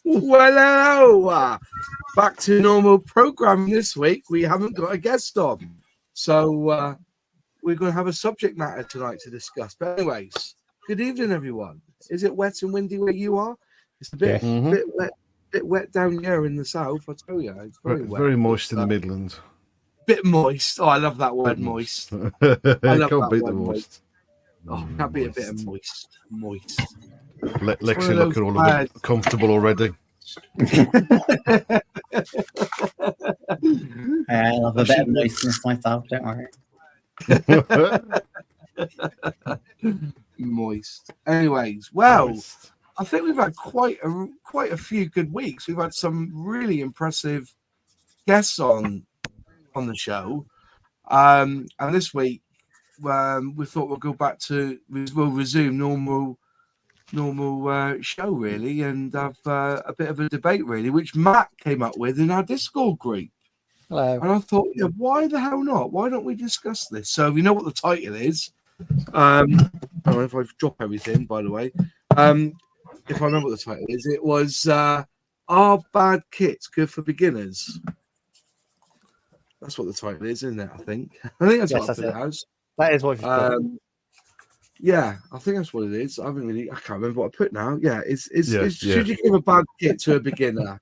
Well, hello. Back to normal programming this week. We haven't got a guest on. So we're going to have a subject matter tonight to discuss. But anyways, good evening, everyone. Is it wet and windy where you are? It's a bit, bit wet down here in the south, I tell you. It's very wet. Very moist in the Midlands. Bit moist. Oh, I love that word, moist. I love can't that beat word, the moist. Oh, can't be a bit of moist. Lexi looking all a bit comfortable already. I love a bit of moistness myself, don't worry. Moist. Anyways, well, I think we've had quite a few good weeks. We've had some really impressive guests on the show, and this week we thought we'll go back to we'll resume normal show really, and have a bit of a debate really, which Matt came up with in our Discord group. Hello. And I thought, yeah, why the hell not? Why don't we discuss this? So you know what the title is. I don't know if I've dropped everything, by the way. If I remember what the title is, it was Are Bad Kits Good for Beginners? That's what the title is, isn't it? I think that's what I put it as. That is what you've put. Yeah, I think that's what it is. I can't remember what I put now. Yeah, should you give a bad kit to a beginner?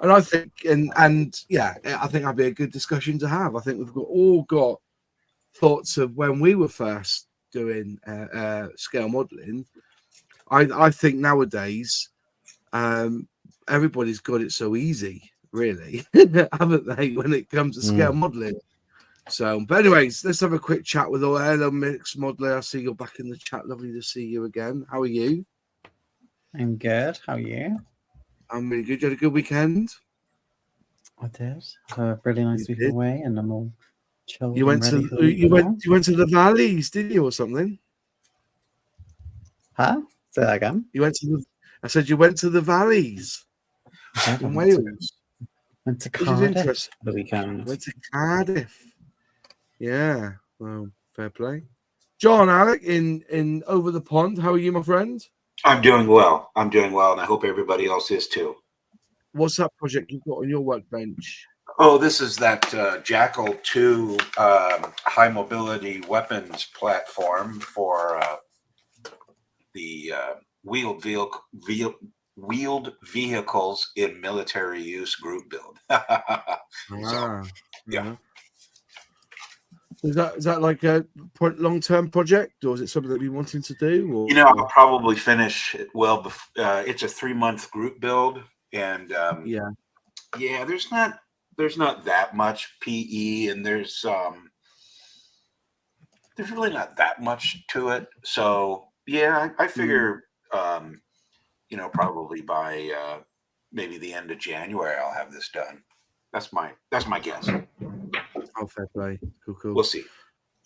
And I think, and yeah, I think that'd be a good discussion to have. I think we've all got thoughts of when we were first doing scale modeling. I think nowadays, everybody's got it so easy, really, haven't they, when it comes to scale modeling? So, but anyways, let's have a quick chat with all. Hello, Mix Modeler. I see you're back in the chat. Lovely to see you again. How are you? I'm good. How are you? I'm really good. You had a good weekend? I did. A really nice week away, and I'm all chilled. You went to the valleys, did you, or something? Huh? Say that again. I said you went to the valleys in Wales. Went to Cardiff for the weekend. Went to Cardiff. Yeah. Well, fair play. John, Alec, in over the pond. How are you, my friend? I'm doing well, and I hope everybody else is too. What's that project you've got on your workbench? Oh, this is that Jackal 2 high mobility weapons platform for the wheeled vehicles in military use group build. Yeah. Is that like a long-term project, or is it something that you're wanting to do? Or? I'll probably finish it well. It's a 3-month group build, and there's not that much PE, and there's really not that much to it. So yeah, I figure probably by maybe the end of January I'll have this done. That's my guess. Oh, fair play. Cool. We'll see.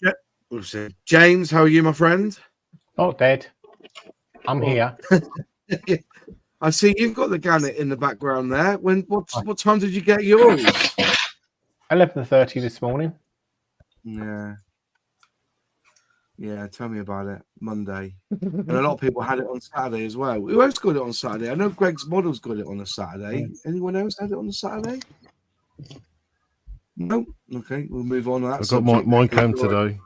Yeah, we'll see. James, how are you, my friend? Oh, dead. I'm here. I see you've got the Gannet in the background there. What time did you get yours? 11:30 this morning. Yeah, tell me about it. Monday. And a lot of people had it on Saturday as well. Who else got it on Saturday? I know Greg's Models got it on a Saturday. Anyone else had it on a Saturday? No? Okay, we'll move on to that. I got mine came today.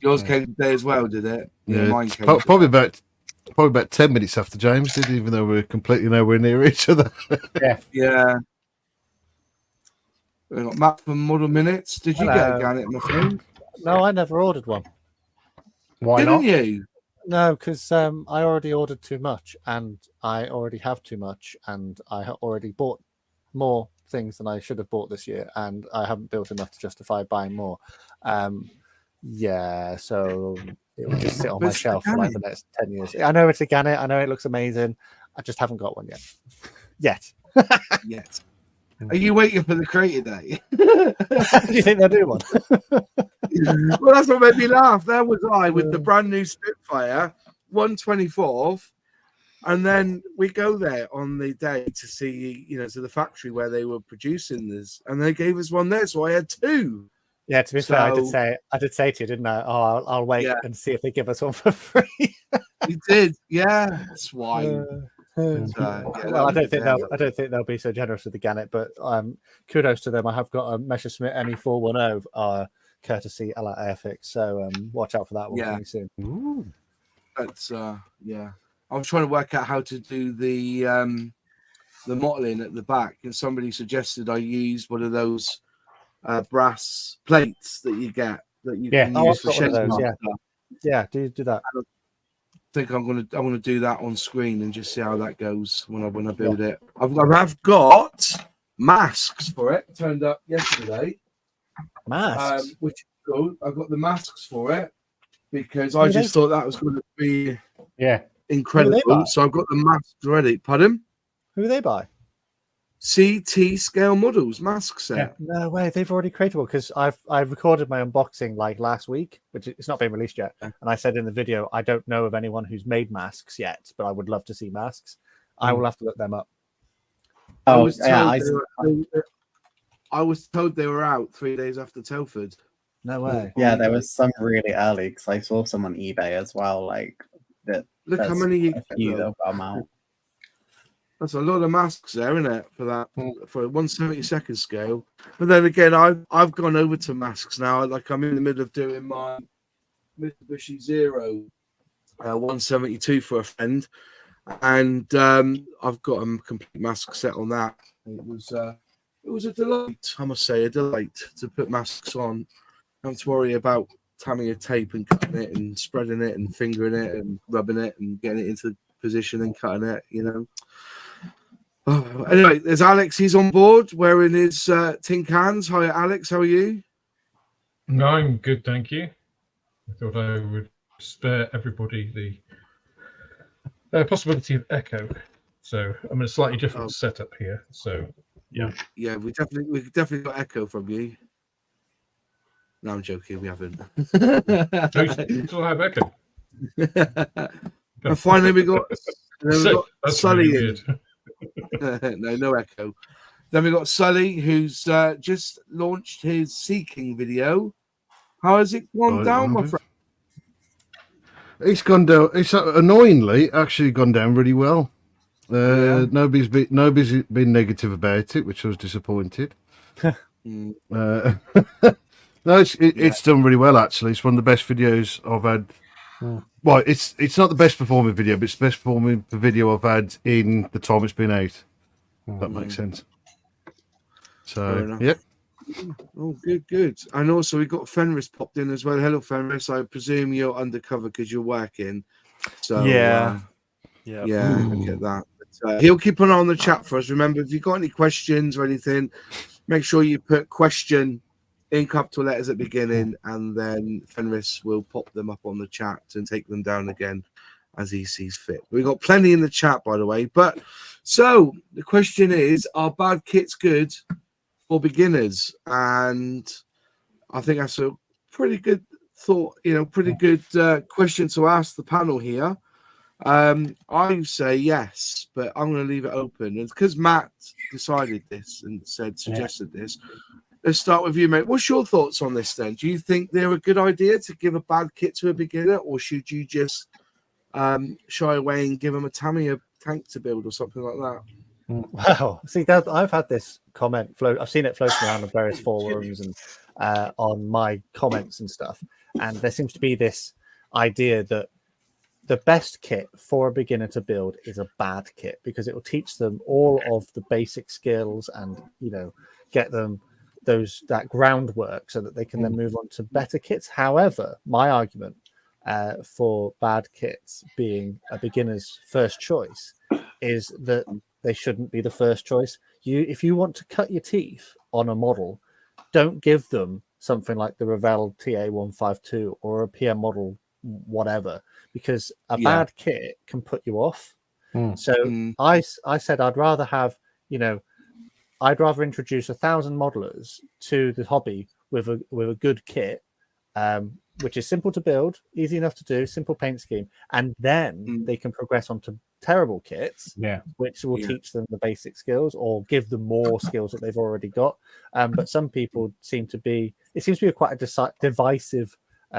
Yours came today as well, did it? Yeah, mine came probably about 10 minutes after James did, even though we're completely nowhere near each other. Yeah. We got Matt from Model Minutes. Did you get a Gannet, my friend? No, I never ordered one. Why Didn't not? you? No, because I already ordered too much, and I already have too much, and I already bought more things than I should have bought this year, and I haven't built enough to justify buying more. So it will just sit on my shelf for like the next 10 years. I know it's a Gannet. I know it looks amazing. I just haven't got one yet. Yet. Are you waiting for the creator day? Do you think they'll do one? Well, that's what made me laugh. There was I with the brand new Spitfire, 1/24th, and then we go there on the day to see, to the factory where they were producing this, and they gave us one there, so I had two. Yeah, to be fair, I did say to you, didn't I? Oh, I'll wait and see if they give us one for free. You did, yeah. Swine. Yeah, Well, I don't think they'll be so generous with the Gannet, but kudos to them. I have got a Messerschmitt ME410 courtesy a la Airfix, so watch out for that one coming soon. Ooh. That's yeah. I was trying to work out how to do the mottling at the back, and somebody suggested I use one of those brass plates that you get that you can use for shaping. Yeah, do that. I think I'm gonna do that on screen and just see how that goes when I build it. I've got masks for it. Turned up yesterday. Masks, which is cool. I've got the masks for it because I just thought that was going to be incredible. So I've got the masks ready. Pardon? Who are they by? CT scale models mask set. Yeah. No way, they've already created one because I've recorded my unboxing like last week, which it's not been released yet. And I said in the video, I don't know of anyone who's made masks yet, but I would love to see masks. I will have to look them up. I was told they were out 3 days after Telford. No way. Yeah, there was some really early because I saw some on eBay as well. Like that. Look how many you that come out. That's a lot of masks there, isn't it? For that, for a 1/72 scale. But then again, I've gone over to masks now. Like I'm in the middle of doing my Mitsubishi Zero 1/72 for a friend, and I've got a complete mask set on that. It was a delight, I must say, a delight to put masks on. Don't have to worry about tamming a tape and cutting it and spreading it and fingering it and rubbing it and getting it into position and cutting it, you know. Oh, anyway, there's Alex. He's on board wearing his tin cans. Hi, Alex. How are you? No, I'm good, thank you. I thought I would spare everybody the possibility of echo. So I'm in a slightly different setup here. So yeah, we definitely got echo from you. No, I'm joking. We haven't. We still have echo. And finally, we got Sully really in. No echo. Then we got Sully, who's just launched his Seeking video. How has it gone down, my friend? It's gone down. It's annoyingly actually gone down really well. Nobody's been negative about it, which I was disappointed. No, it's done really well actually. It's one of the best videos I've had. Well, it's not the best performing video, but it's the best performing video I've had in the time it's been out. If that makes sense. So yeah. Oh, good. And also we got Fenris popped in as well. Hello, Fenris. I presume you're undercover because you're working. So yeah, I get that. But, he'll keep an eye on the chat for us. Remember, if you've got any questions or anything, make sure you put question in capital letters at the beginning, and then Fenris will pop them up on the chat and take them down again as he sees fit. We've got plenty in the chat, by the way. But so the question is, are bad kits good for beginners? And I think that's a pretty good thought, pretty good question to ask the panel here. I say yes, but I'm going to leave it open. And because Matt decided this and suggested this, let's start with you, mate. What's your thoughts on this then? Do you think they're a good idea to give a bad kit to a beginner, or should you just shy away and give them a Tamiya tank to build or something like that? Wow. See, I've had this comment float. I've seen it floating around on various forums and on my comments and stuff. And there seems to be this idea that the best kit for a beginner to build is a bad kit because it will teach them all of the basic skills and, get them that groundwork so that they can then move on to better kits. However, my argument for bad kits being a beginner's first choice is that they shouldn't be the first choice. If you want to cut your teeth on a model, don't give them something like the Revell TA152 or a PM model whatever, because a bad kit can put you off. So I said I'd rather have, I'd rather introduce 1,000 modelers to the hobby with a good kit, which is simple to build, easy enough to do, simple paint scheme, and then they can progress on to terrible kits, which will teach them the basic skills or give them more skills that they've already got. But some people seems to be quite a divisive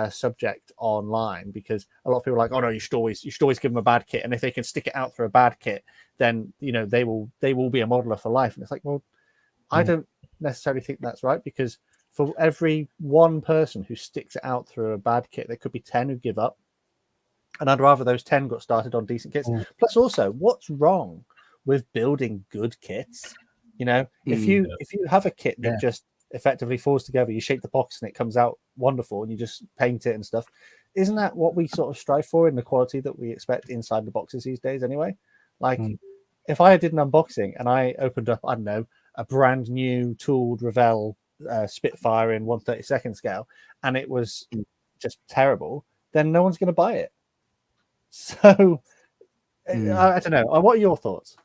subject online, because a lot of people are like, oh no, you should always give them a bad kit, and if they can stick it out through a bad kit, then they will be a modeler for life. And it's like, well, I don't necessarily think that's right, because for every one person who sticks it out through a bad kit, there could be 10 who give up, and I'd rather those 10 got started on decent kits. Plus, also, what's wrong with building good kits? If you have a kit that just effectively falls together, you shake the box and it comes out wonderful, and you just paint it and stuff, isn't that what we sort of strive for in the quality that we expect inside the boxes these days anyway? Like, if I did an unboxing and I opened up, I don't know, a brand new tooled Revell Spitfire in 1/32 scale, and it was just terrible, then no one's going to buy it. So I don't know. What are your thoughts?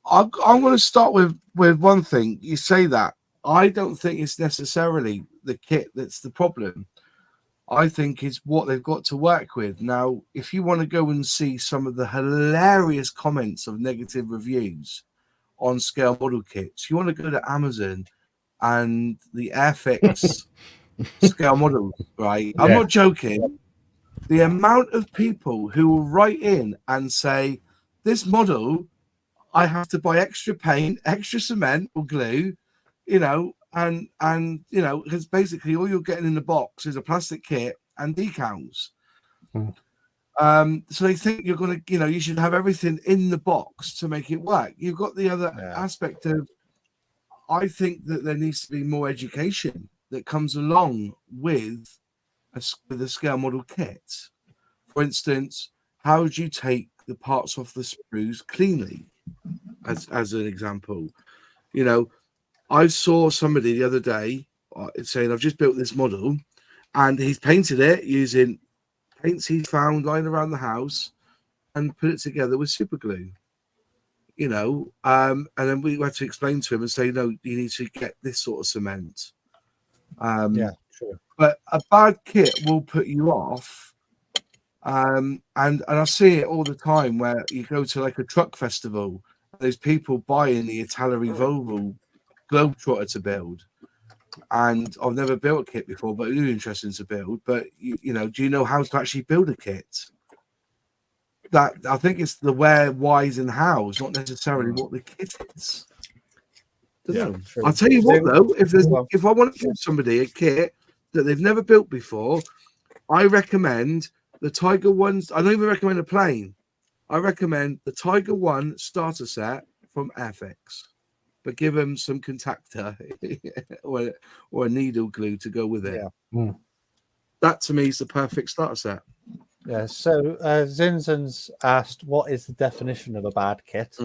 I'm going to start with one thing. You say that. I don't think it's necessarily the kit that's the problem. I think it's what they've got to work with. Now, if you want to go and see some of the hilarious comments of negative reviews on scale model kits, you want to go to Amazon and the Airfix scale model, right? I'm not joking. The amount of people who will write in and say, this model, I have to buy extra paint, extra cement or glue, because basically all you're getting in the box is a plastic kit and decals. So they think you're going to, you should have everything in the box to make it work. You've got the other aspect of, I think that there needs to be more education that comes along with the scale model kit. For instance, how do you take the parts off the screws cleanly? As an example, I saw somebody the other day saying, I've just built this model, and he's painted it using paints he found lying around the house and put it together with super glue. And then we had to explain to him and say, no, you need to get this sort of cement. Sure. But a bad kit will put you off. And I see it all the time where you go to like a truck festival, there's people buying the Italeri Volvo Globetrotter to build. And I've never built a kit before, but it's interesting to build. But do you know how to actually build a kit? That I think it's the where, whys, and hows, not necessarily what the kit is. I'll tell you what though, if I want to give somebody a kit that they've never built before, I recommend the Tiger ones. I don't even recommend a plane. I recommend the Tiger 1 starter set from Airfix, but give them some contactor or a needle glue to go with it. That to me is the perfect starter set. Yeah. So Zinzan's asked, what is the definition of a bad kit?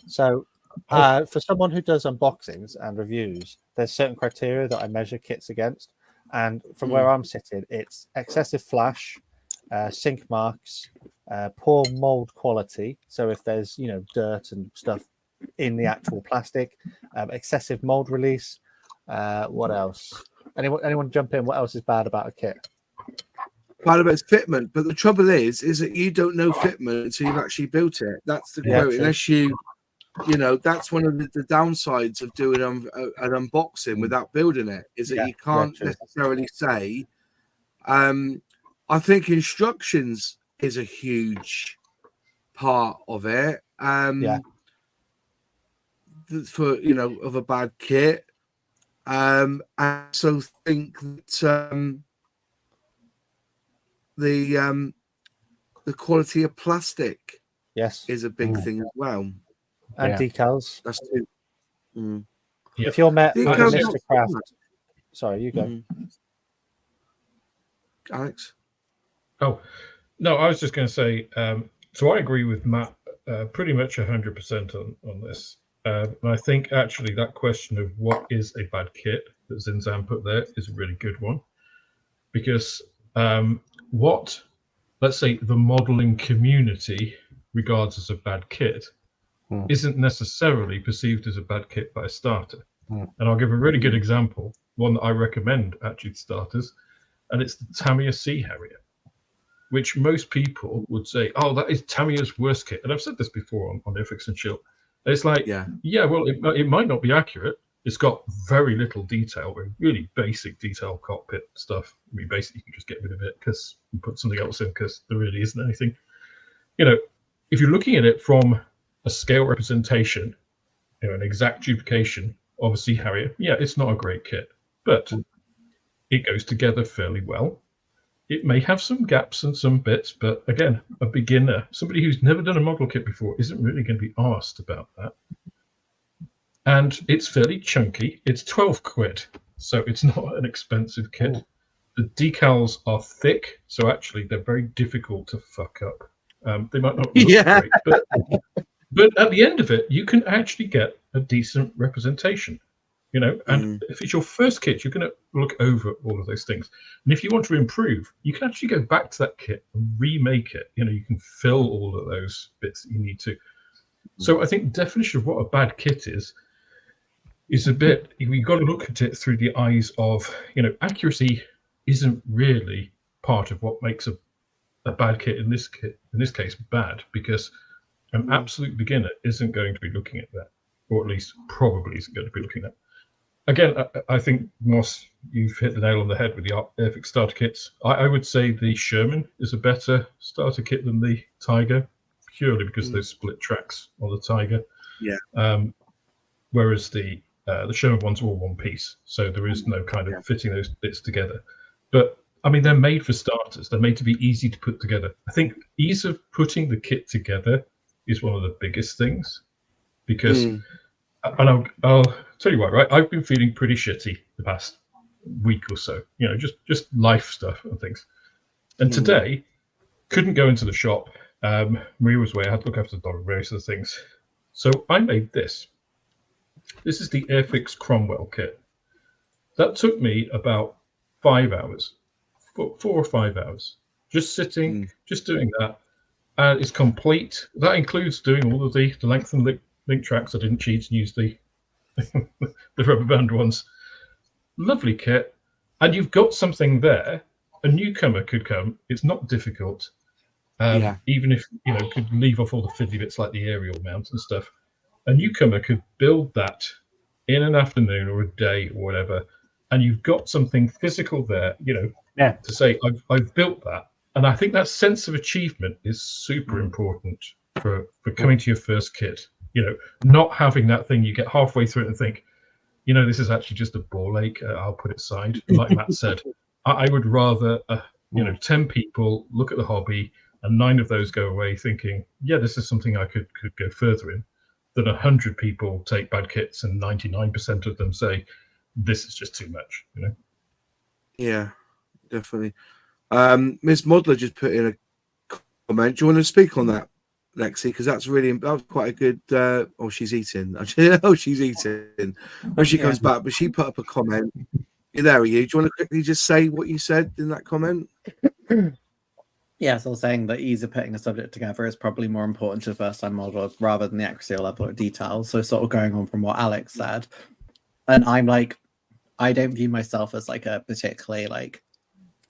So for someone who does unboxings and reviews, there's certain criteria that I measure kits against. And from where I'm sitting, it's excessive flash, sink marks, poor mold quality. So if there's dirt and stuff in the actual plastic, excessive mold release. What else? Anyone jump in? What else is bad about a kit? Part of it's fitment, but the trouble is that you don't know fitment until you've actually built it. That's the quote. Unless that's one of the downsides of doing an unboxing without building it, is that you can't necessarily say. I think instructions is a huge part of it. For of a bad kit. I also think that the quality of plastic is a big thing as well. And decals. That's it. If you're met with Mr. Craft, sorry, you go. Alex? Oh, no, I was just going to say, so I agree with Matt pretty much 100% on this. And I think actually that question of what is a bad kit that Zinzan put there is a really good one. Because what, let's say, the modeling community regards as a bad kit isn't necessarily perceived as a bad kit by a starter. And I'll give a really good example, one that I recommend actually to starters, and it's the Tamiya Sea Harrier, which most people would say, oh, that is Tamiya's worst kit. And I've said this before on Airfix and Chill. It's like, well, it might not be accurate, It's got very little detail, really basic detail cockpit stuff. I mean, basically, you can just get rid of it because you put something else in because there really isn't anything. You know, if you're looking at it from a scale representation, you know, an exact duplication of a Sea Harrier, yeah, it's not a great kit, but it goes together fairly well. It may have some gaps and some bits, but again, a beginner, somebody who's never done a model kit before, isn't really going to be asked about that. And it's fairly chunky. It's 12 quid, so it's not an expensive kit. The decals are thick, so actually they're very difficult to fuck up. They might not look great, but at the end of it, you can actually get a decent representation. You know, and if it's your first kit, you're going to look over all of those things. And if you want to improve, you can actually go back to that kit and remake it. You know, you can fill all of those bits that you need to. So I think the definition of what a bad kit is a bit, you've got to look at it through the eyes of, you know, accuracy isn't really part of what makes a bad kit in this case bad, because an absolute beginner isn't going to be looking at that, or at least probably isn't going to be looking at that. Again, I think, Moss, you've hit the nail on the head with the Airfix starter kits. I would say the Sherman is a better starter kit than the Tiger, purely because those split tracks on the Tiger. Yeah. Whereas the Sherman one's all one piece, so there is no kind of fitting those bits together. But I mean, they're made for starters. They're made to be easy to put together. I think ease of putting the kit together is one of the biggest things, because. And I'll tell you what, right? I've been feeling pretty shitty the past week or so, you know, just life stuff and things. And today, couldn't go into the shop. Maria was away. I had to look after the dog and various other things. So I made this. This is the Airfix Cromwell kit. That took me about 5 hours, 4 or 5 hours, just sitting, just doing that. And it's complete. That includes doing all of the length and link tracks. I didn't cheat and use the rubber band ones. Lovely kit, and you've got something there. A newcomer could come. It's not difficult, even if you know could leave off all the fiddly bits like the aerial mount and stuff. A newcomer could build that in an afternoon or a day or whatever, and you've got something physical there. You know, to say I've built that, and I think that sense of achievement is super important for coming to your first kit. You know, not having that thing, you get halfway through it and think, you know, this is actually just a ball ache. I'll put it aside. Like Matt said, I would rather, you know, 10 people look at the hobby and 9 of those go away thinking, yeah, this is something I could go further in, than 100 people take bad kits and 99% of them say, this is just too much, you know? Yeah, definitely. Miss Modler just put in a comment. Do you want to speak on that, Lexi? Because that was quite a good. Oh, she's eating. Oh, she's eating. When she comes back, but she put up a comment. There are you. Do you want to quickly just say what you said in that comment? Yeah, so saying that ease of putting a subject together is probably more important to a first-time model rather than the accuracy or level of detail. So sort of going on from what Alex said, and I'm like, I don't view myself as like a particularly like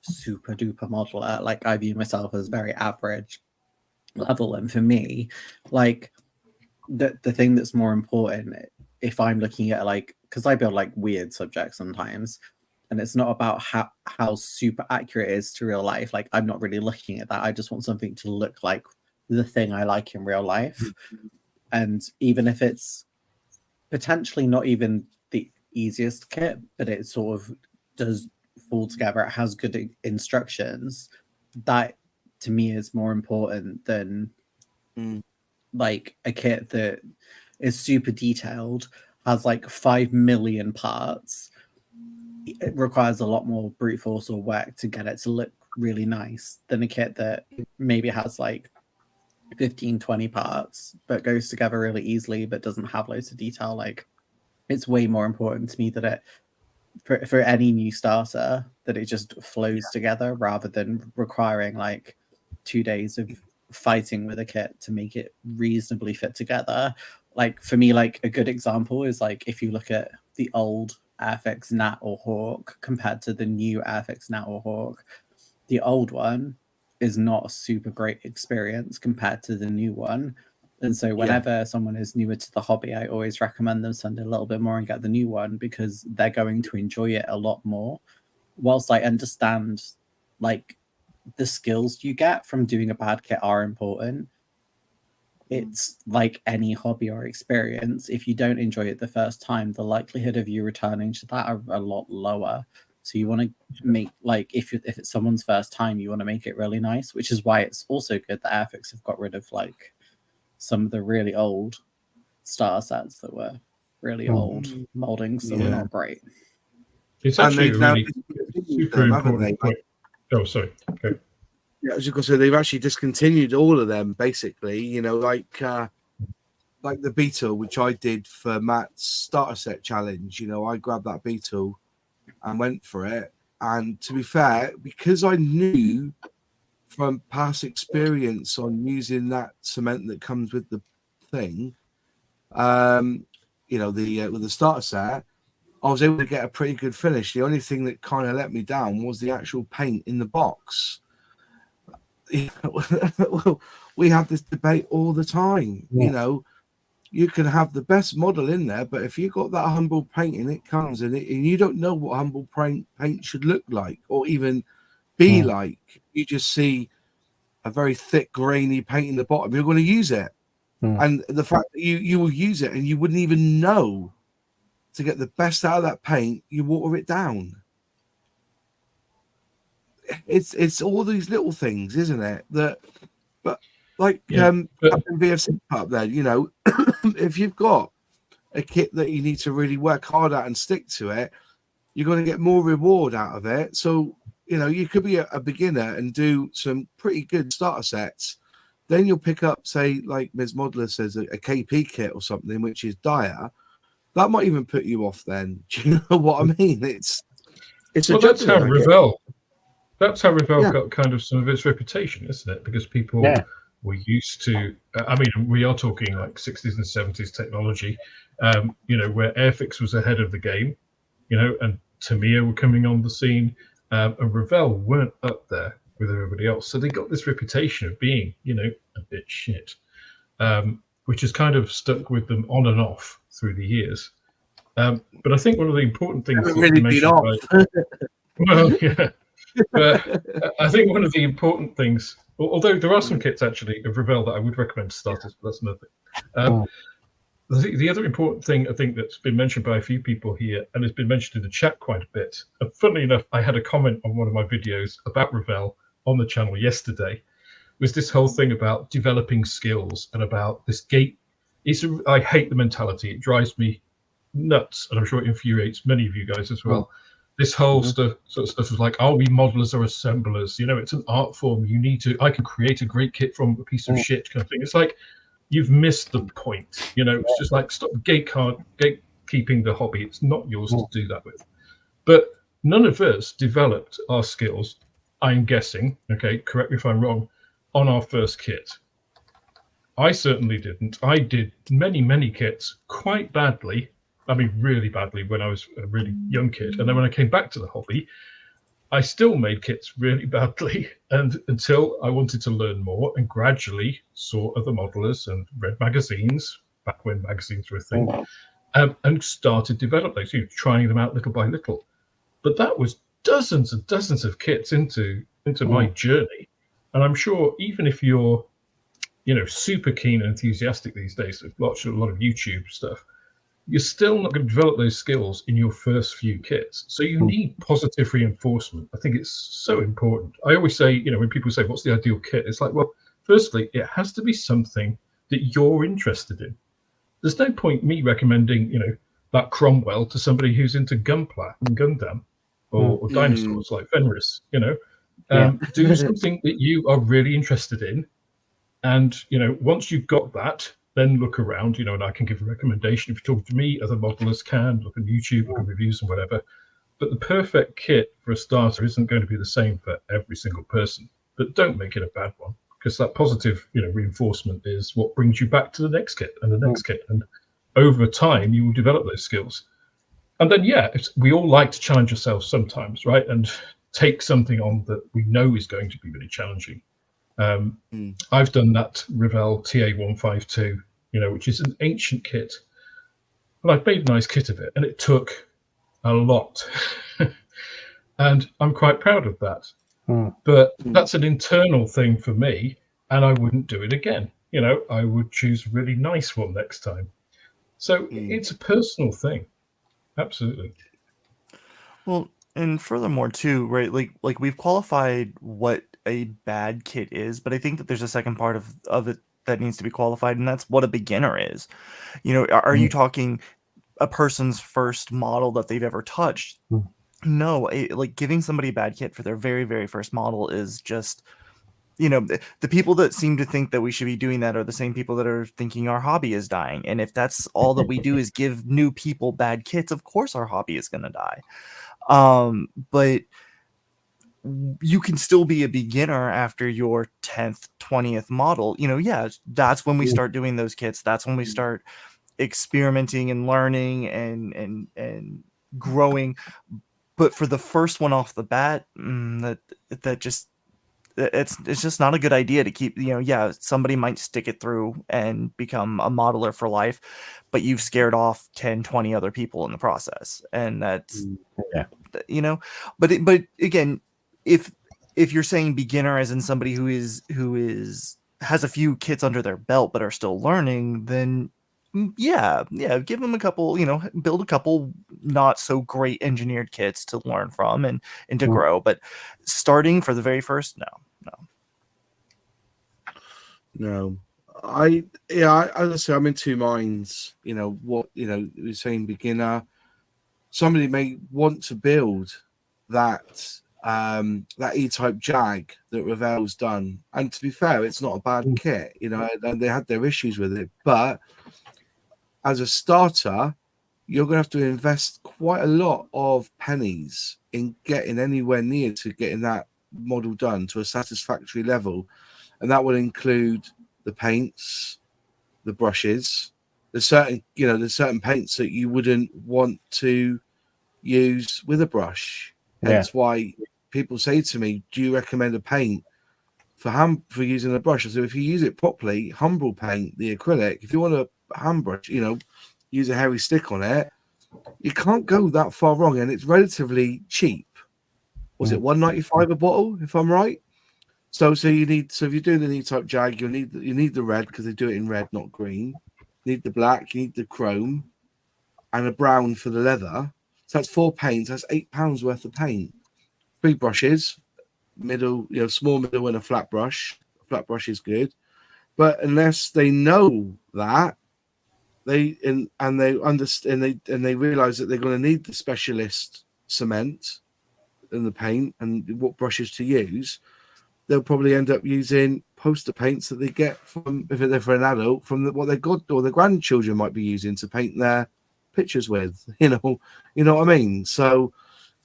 super duper modeler. Like I view myself as very average level, and for me, like the thing that's more important, if I'm looking at like, because I build like weird subjects sometimes, and it's not about how super accurate it is to real life. Like I'm not really looking at that. I just want something to look like the thing I like in real life. And even if it's potentially not even the easiest kit, but it sort of does fall together, it has good instructions, that to me is more important than like a kit that is super detailed, has like 5 million parts. It requires a lot more brute force or work to get it to look really nice than a kit that maybe has like 15, 20 parts, but goes together really easily, but doesn't have loads of detail. Like it's way more important to me that it, for any new starter, that it just flows together rather than requiring like 2 days of fighting with a kit to make it reasonably fit together. Like for me, like a good example is like if you look at the old Airfix Nat or Hawk compared to the new Airfix Nat or Hawk, the old one is not a super great experience compared to the new one. And so whenever someone is newer to the hobby, I always recommend them spend a little bit more and get the new one, because they're going to enjoy it a lot more. Whilst I understand, like, the skills you get from doing a bad kit are important, it's like any hobby or experience. If you don't enjoy it the first time, the likelihood of you returning to that are a lot lower. So you want to make, like, if it's someone's first time, you want to make it really nice, which is why it's also good that Airfix have got rid of, like, some of the really old starter sets that were really old moldings that were not great. It's actually a really super important point. Oh, sorry. Okay. Yeah, as you can say, they've actually discontinued all of them, basically. You know, like the Beetle, which I did for Matt's starter set challenge. You know, I grabbed that Beetle and went for it. And to be fair, because I knew from past experience on using that cement that comes with the thing, you know, with the starter set, I was able to get a pretty good finish. The only thing that kind of let me down was the actual paint in the box. We have this debate all the time. You know, you can have the best model in there, but if you got that humble paint and it comes and you don't know what humble paint should look like or even be like, you just see a very thick, grainy paint in the bottom, you're going to use it. And the fact that you will use it and you wouldn't even know to get the best out of that paint, you water it down. It's all these little things, isn't it? But VFC up there, you know, if you've got a kit that you need to really work hard at and stick to it, you're going to get more reward out of it. So, you know, you could be a beginner and do some pretty good starter sets. Then you'll pick up, say, like Ms. Modeler says, a KP kit or something, which is dire. That might even put you off then. Do you know what I mean? It's well, that's how Revell got kind of some of its reputation, isn't it? Because people were used to, I mean, we are talking like 60s and 70s technology, you know, where Airfix was ahead of the game, you know, and Tamiya were coming on the scene, and Revell weren't up there with everybody else. So they got this reputation of being, you know, a bit shit, which has kind of stuck with them on and off through the years. But I think one of the important things that really mentioned well, yeah. But I think one of the important things, although there are some kits actually of Revell that I would recommend to starters, but that's another thing. The other important thing I think that's been mentioned by a few people here and has been mentioned in the chat quite a bit. And funnily enough, I had a comment on one of my videos about Revell on the channel yesterday, was this whole thing about developing skills and about this gate. I hate the mentality. It drives me nuts, and I'm sure it infuriates many of you guys as well. This whole stuff is like, are we modelers or assemblers? You know, it's an art form. I can create a great kit from a piece of shit kind of thing. It's like, you've missed the point. You know, it's just like, stop gatekeeping the hobby. It's not yours to do that with. But none of us developed our skills, I'm guessing, okay, correct me if I'm wrong, on our first kit. I certainly didn't. I did many, many kits quite badly. I mean, really badly when I was a really young kid. And then when I came back to the hobby, I still made kits really badly, and until I wanted to learn more and gradually saw other modelers and read magazines, back when magazines were a thing, and started developing those, trying them out little by little. But that was dozens and dozens of kits into my journey. And I'm sure even if you're, you know, super keen and enthusiastic these days, watch a lot of YouTube stuff, you're still not going to develop those skills in your first few kits. So you need positive reinforcement. I think it's so important. I always say, you know, when people say, what's the ideal kit? It's like, well, firstly, it has to be something that you're interested in. There's no point me recommending, you know, that Cromwell to somebody who's into Gunpla and Gundam or dinosaurs like Fenris, you know. Do something that you are really interested in. And, you know, once you've got that, then look around, you know, and I can give a recommendation. If you talk to me, other modelers can look on YouTube, look at reviews and whatever. But the perfect kit for a starter isn't going to be the same for every single person. But don't make it a bad one, because that positive, you know, reinforcement is what brings you back to the next kit and the next kit. And over time, you will develop those skills. And then, we all like to challenge ourselves sometimes, right? And take something on that we know is going to be really challenging. I've done that Revell TA152, which is an ancient kit. And I've made a nice kit of it, and it took a lot. And I'm quite proud of that. But that's an internal thing for me, and I wouldn't do it again. I would choose a really nice one next time. So it's a personal thing. Absolutely. Well, and furthermore too, right? Like we've qualified what a bad kit is, but I think that there's a second part of it that needs to be qualified, and that's what a beginner is. Are you talking a person's first model that they've ever touched? No, like giving somebody a bad kit for their very, very first model is just, the people that seem to think that we should be doing that are the same people that are thinking our hobby is dying. And if that's all that we do is give new people bad kits, of course our hobby is going to die. But you can still be a beginner after your 10th, 20th model. That's when we start doing those kits. That's when we start experimenting and learning and growing. But for the first one off the bat, that just it's just not a good idea to keep. Somebody might stick it through and become a modeler for life, but you've scared off 10, 20 other people in the process, and that's But again, if you're saying beginner as in somebody who has a few kits under their belt but are still learning, then give them a couple, build a couple not so great engineered kits to learn from and to grow. But starting for the very first, no. I say I'm in two minds. What you're saying, beginner. Somebody may want to build that E-type Jag that Revell's done, and to be fair, it's not a bad kit. And they had their issues with it, but as a starter, you're going to have to invest quite a lot of pennies in getting anywhere near to getting that model done to a satisfactory level. And that will include the paints, the brushes, there's certain paints that you wouldn't want to use with a brush. That's why people say to me, do you recommend a paint for using a brush? I said, if you use it properly, Humbrol paint, the acrylic, if you want a hand brush, use a hairy stick on it, you can't go that far wrong, and it's relatively cheap. Was it $1.95 a bottle, if I'm right? So if you're doing an E-type Jag, you need the red, because they do it in red, not green. You need the black, you need the chrome, and a brown for the leather. So that's 4 paints. That's £8 worth of paint. 3 brushes, middle, small middle, and a flat brush. A flat brush is good, but unless they know that, they understand and they realize that they're going to need the specialist cement and the paint and what brushes to use, they'll probably end up using poster paints that they get from, if they're for an adult, from what their or their grandchildren might be using to paint their pictures with. You know what I mean? So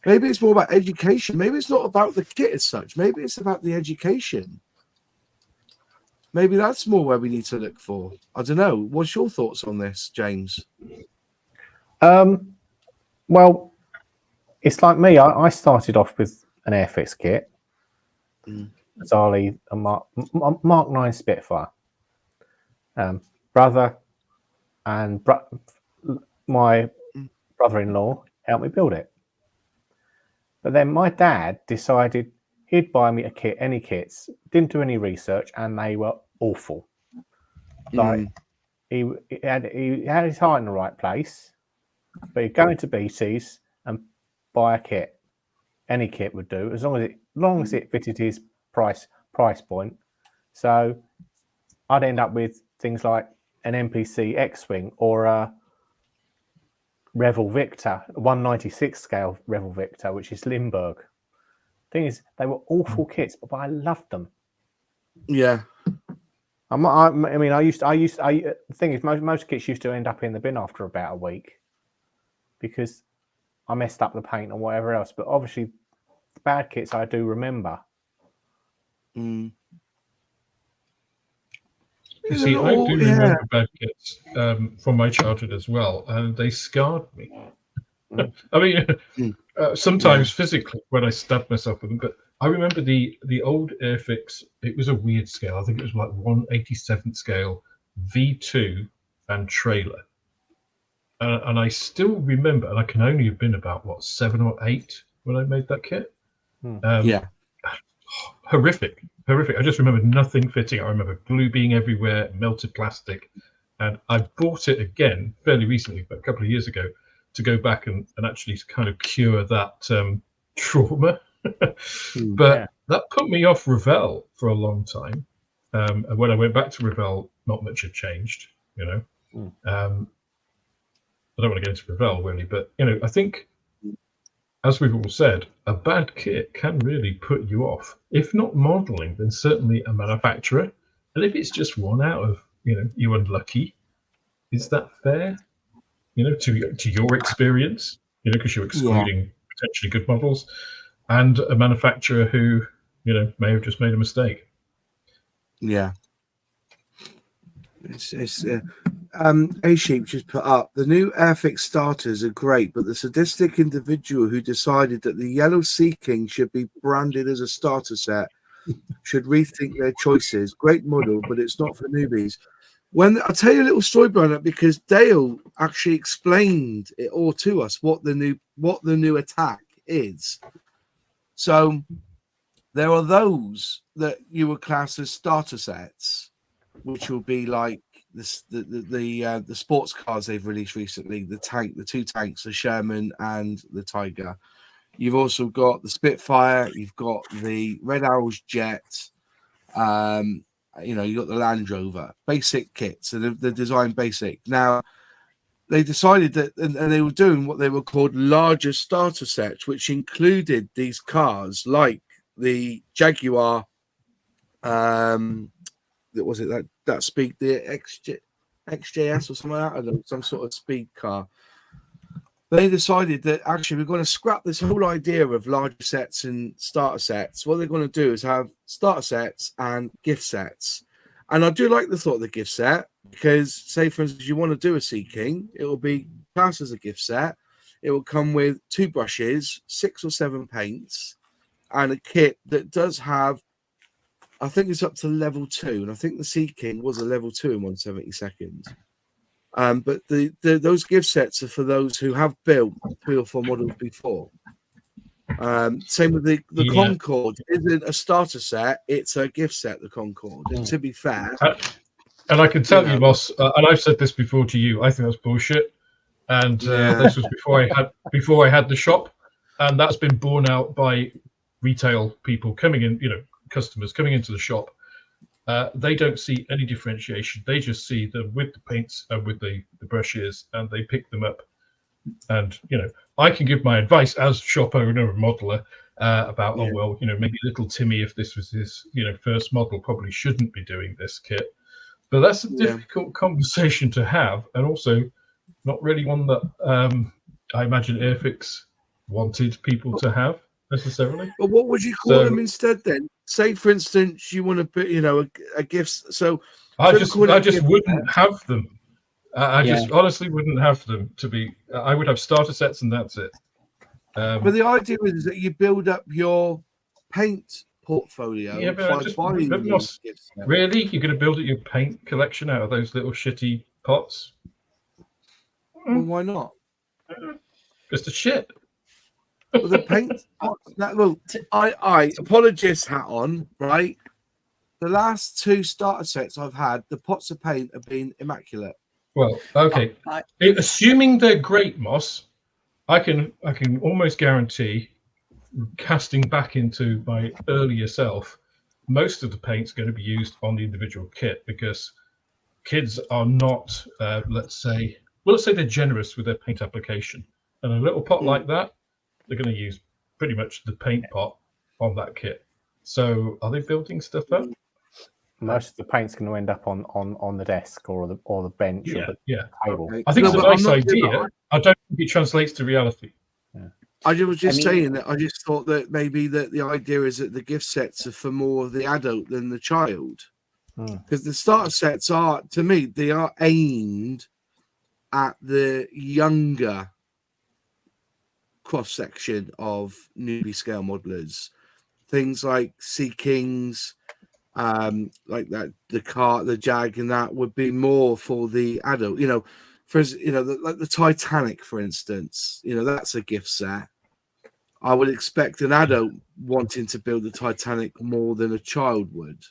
maybe it's more about education. Maybe it's not about the kit as such. Maybe it's about the education. Maybe that's more where we need to look for. I don't know. What's your thoughts on this, James? Well, it's like me. I started off with an Airfix kit. Bizarrely, a Mark 9 Spitfire. Brother and my brother-in-law helped me build it. But then my dad decided he'd buy me a kit, any kits, didn't do any research, and they were awful. Like he had his heart in the right place, but he'd go into BC's and buy a kit. Any kit would do, as long as it fitted his price point. So I'd end up with things like an MPC X-Wing or a Revel Victor, 196 scale Revel Victor, which is Limburg. Thing is, they were awful kits, but I loved them. Yeah. The thing is, most kits used to end up in the bin after about a week because I messed up the paint and whatever else. But obviously, the bad kits I do remember. You see, I do remember bad kits from my childhood as well, and they scarred me. I mean, sometimes physically when I stabbed myself with them, but I remember the old Airfix. It was a weird scale. I think it was like 1/87th scale, V2 and trailer. And I still remember, and I can only have been about, what, 7 or 8 when I made that kit. Yeah. Horrific. I just remember nothing fitting. I remember glue being everywhere, melted plastic. And I bought it again fairly recently, but a couple of years ago, to go back and actually kind of cure that trauma. But that put me off Revell for a long time. And when I went back to Revell, not much had changed, you know. I don't want to get into Revell really, but you know, I think, as we've all said, a bad kit can really put you off. If not modeling, then certainly a manufacturer. And if it's just one out of, you know, you unlucky, is that fair? You know, to your experience, you know, because you're excluding potentially good models, and a manufacturer who, you know, may have just made a mistake. Yeah. A-Sheep just put up, the new Airfix starters are great, but the sadistic individual who decided that the yellow Sea King should be branded as a starter set should rethink their choices. Great model, but it's not for newbies. When I'll tell you a little story behind that, because Dale actually explained it all to us, what the new attack is. So there are those that you would class as starter sets, which will be like the sports cars they've released recently, the two tanks, the Sherman and the Tiger. You've also got the Spitfire, you've got the Red Arrows jet, you know, you got the Land Rover, basic kits, so the design basic. Now they decided that, and they were doing what they were called larger starter sets, which included these cars like the Jaguar, was it that speed, the XJS or something like that? I don't know, some sort of speed car. They decided that actually we're going to scrap this whole idea of larger sets and starter sets. What they're going to do is have starter sets and gift sets. And I do like the thought of the gift set, because, say, for instance, you want to do a Sea King, it will be classed as a gift set. It will come with 2 brushes, 6 or 7 paints, and a kit that does have, I think it's up to level 2, and I think the Sea King was a level 2 in 1/72. But those gift sets are for those who have built 3 or 4 models before. Same with the Concorde. It isn't a starter set, it's a gift set, the Concorde. And to be fair, and I can tell you, Moss, and I've said this before to you, I think that's bullshit. And this was before I had the shop, and that's been borne out by retail people coming in, you know, customers coming into the shop. They don't see any differentiation. They just see them with the paints and with the brushes, and they pick them up. And, you know, I can give my advice as shop owner and modeler about, oh, well, you know, maybe little Timmy, if this was his, you know, first model, probably shouldn't be doing this kit. But that's a difficult conversation to have, and also not really one that I imagine Airfix wanted people to have necessarily. But what would you call them instead then? Say, for instance, you want to put, you know, a gift. So I just wouldn't have them. I just honestly wouldn't have them to be. I would have starter sets and that's it. But the idea is that you build up your paint portfolio. Yeah, but really, you're going to build up your paint collection out of those little shitty pots? Well, why not? Just a shit. Well, the paint. I apologist hat on, right? The last 2 starter sets I've had, the pots of paint have been immaculate. Well, okay. Assuming they're great, Moss, I can almost guarantee, casting back into my earlier self, most of the paint's going to be used on the individual kit, because kids are not, let's say they're generous with their paint application. And a little pot like that, they're going to use pretty much the paint pot on that kit. So are they building stuff up? Most of the paint's going to end up on the desk or the bench or the table. I think it's a nice idea. I don't think it translates to reality. I was just saying that I just thought that maybe that the idea is that the gift sets are for more of the adult than the child. Because the starter sets are, to me, they are aimed at the younger cross section of newbie scale modelers. things like Sea Kings, like that, the Jag, and that would be more for the adult. Like the Titanic, for instance. That's a gift set. I would expect an adult wanting to build the Titanic more than a child would.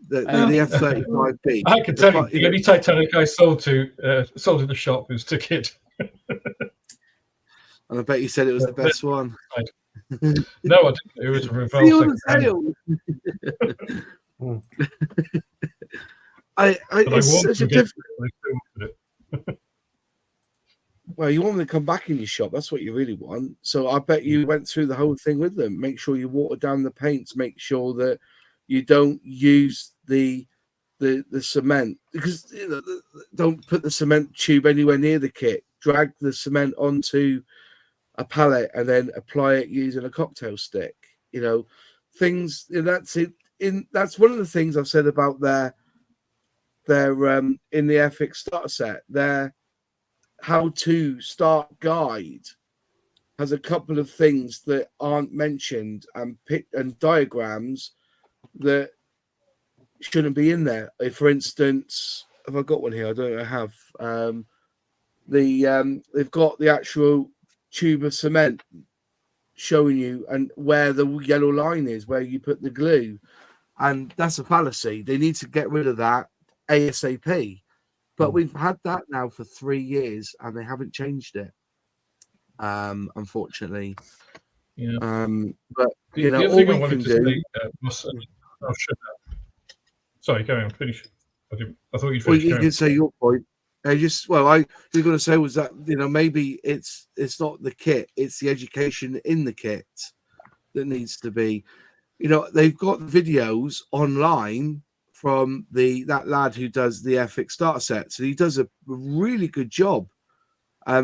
The F-35B. I can tell you, the only Titanic I sold in the shop was to Kid. And I bet you said it was the best one. No, I didn't. It was a revolved. It's such a different. Well, you want them to come back in your shop. That's what you really want. So I bet you went through the whole thing with them. Make sure you water down the paints. Make sure that you don't use the cement, because don't put the cement tube anywhere near the kit. Drag the cement onto a pallet and then apply it using a cocktail stick. Things. That's it. That's one of the things I've said about their in the Airfix starter set. Their how to start guide has a couple of things that aren't mentioned and diagrams that shouldn't be in there. For instance, have I got one here? I don't know. I have. They've got the actual tube of cement showing you and where the yellow line is, where you put the glue, and that's a fallacy. They need to get rid of that ASAP. But we've had that now for 3 years, and they haven't changed it. Unfortunately. Yeah. But the other all thing we I wanted can to do. say sorry, carry on. Finish. I thought you'd Well, finish. you can say your point. You're going to say was that maybe it's not the kit, it's the education in the kit that needs to be. They've got videos online from that lad who does the Airfix starter set. So he does a really good job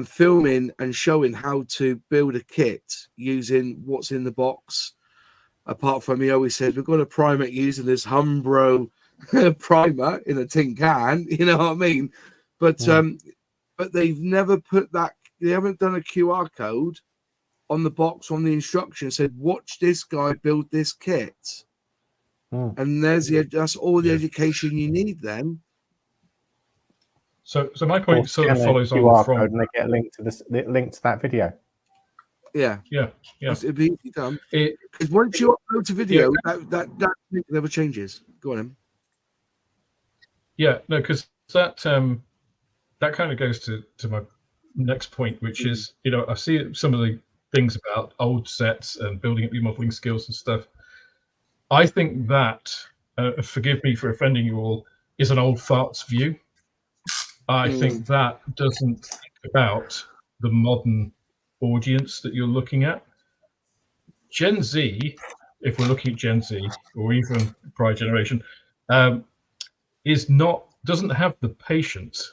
filming and showing how to build a kit using what's in the box. Apart from, he always says, we're going to prime it using this Humbro primer in a tin can. You know what I mean? But they've never put that. They haven't done a QR code on the box on the instruction. Said, watch this guy build this kit. And that's all the education you need then. So my point sort of follows on from, and they get a link to that video. Yeah. It'd be easy done. Because once you upload to video, that never changes. Go on, Em. Yeah, no, because that kind of goes to my next point, which is, I see some of the things about old sets and building up your modeling skills and stuff. I think that, forgive me for offending you all, is an old farts view. I think that doesn't think about the modern audience that you're looking at. Gen Z, if we're looking at Gen Z or even prior generation, doesn't have the patience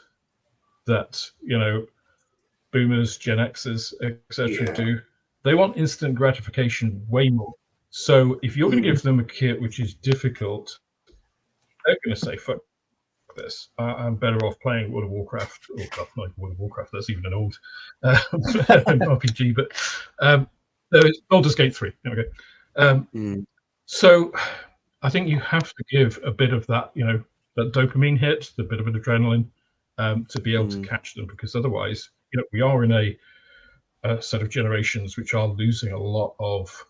that boomers, Gen Xers, etc. do. They want instant gratification way more. So if you're going to give them a kit which is difficult, they're going to say, fuck this. I'm better off playing World of Warcraft, or not World of Warcraft, that's even an old RPG, but there's Baldur's Gate 3. Okay. So I think you have to give a bit of that, that dopamine hit, the bit of an adrenaline, to be able to catch them, because otherwise, we are in a set of generations which are losing a lot of,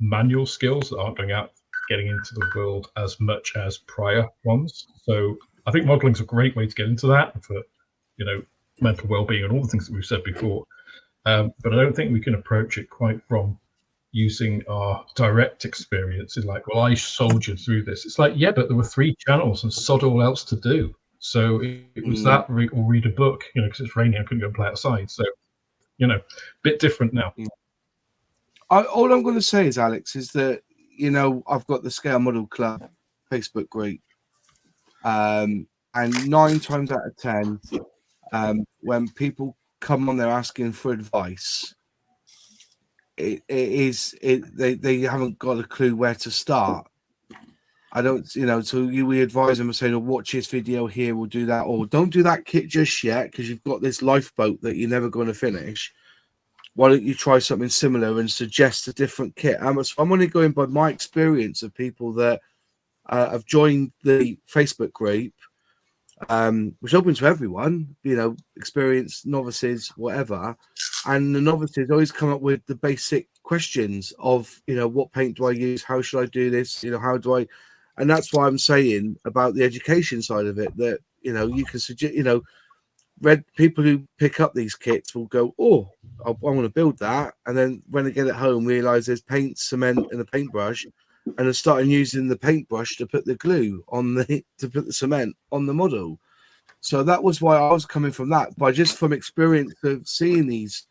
manual skills that aren't going out getting into the world as much as prior ones. So I think modeling is a great way to get into that for, mental well-being and all the things that we've said before. But I don't think we can approach it quite from using our direct experience in like, well, I soldiered through this. It's like, yeah, but there were 3 channels and sod all else to do. So it was that or read a book, because it's raining, I couldn't go and play outside. So, bit different now. All I'm going to say is, Alex, is that, I've got the Scale Model Club Facebook group. And 9 times out of 10, when people come on there asking for advice, they haven't got a clue where to start. I don't, so we advise them saying, oh, watch this video here, we'll do that, or don't do that kit just yet because you've got this lifeboat that you're never going to finish. why don't you try something similar and suggest a different kit? So I'm only going by my experience of people that have joined the Facebook group, which open to everyone, experienced novices, whatever. And the novices always come up with the basic questions of, what paint do I use? How should I do this? How do I? And that's why I'm saying about the education side of it, that, you can suggest, people who pick up these kits will go, oh, I want to build that. And then when they get it home, realize there's paint, cement, and a paintbrush. And they're starting using the paintbrush to put the glue on to put the cement on the model. So that was why I was coming from that. But just from experience of seeing these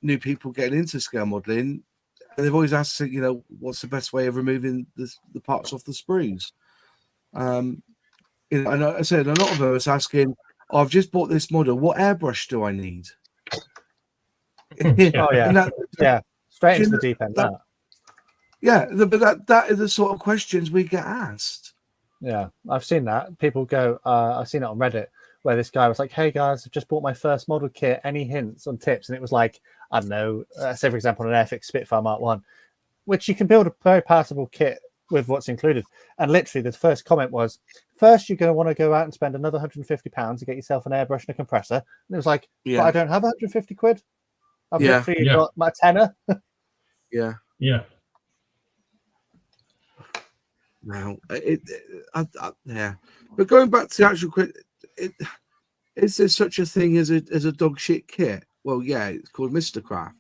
new people getting into scale modeling, and they've always asked, what's the best way of removing the parts off the sprues? And I said, a lot of them was asking, I've just bought this model. What airbrush do I need? Straight into the deep end. Yeah, but that is the sort of questions we get asked. Yeah, I've seen that. People go, I've seen it on Reddit where this guy was like, hey guys, I've just bought my first model kit. Any hints on tips? And it was like, I don't know, say for example, an Airfix Spitfire Mark 1, which you can build a very passable kit with what's included. And literally the first comment was, first you're going to want to go out and spend another £150 to get yourself an airbrush and a compressor. And it was like, but I don't have 150 quid. I've literally got my tenner. Yeah. Now, but going back to the actual quit, is there such a thing as a dog shit kit? Well, yeah, it's called Mr. Craft.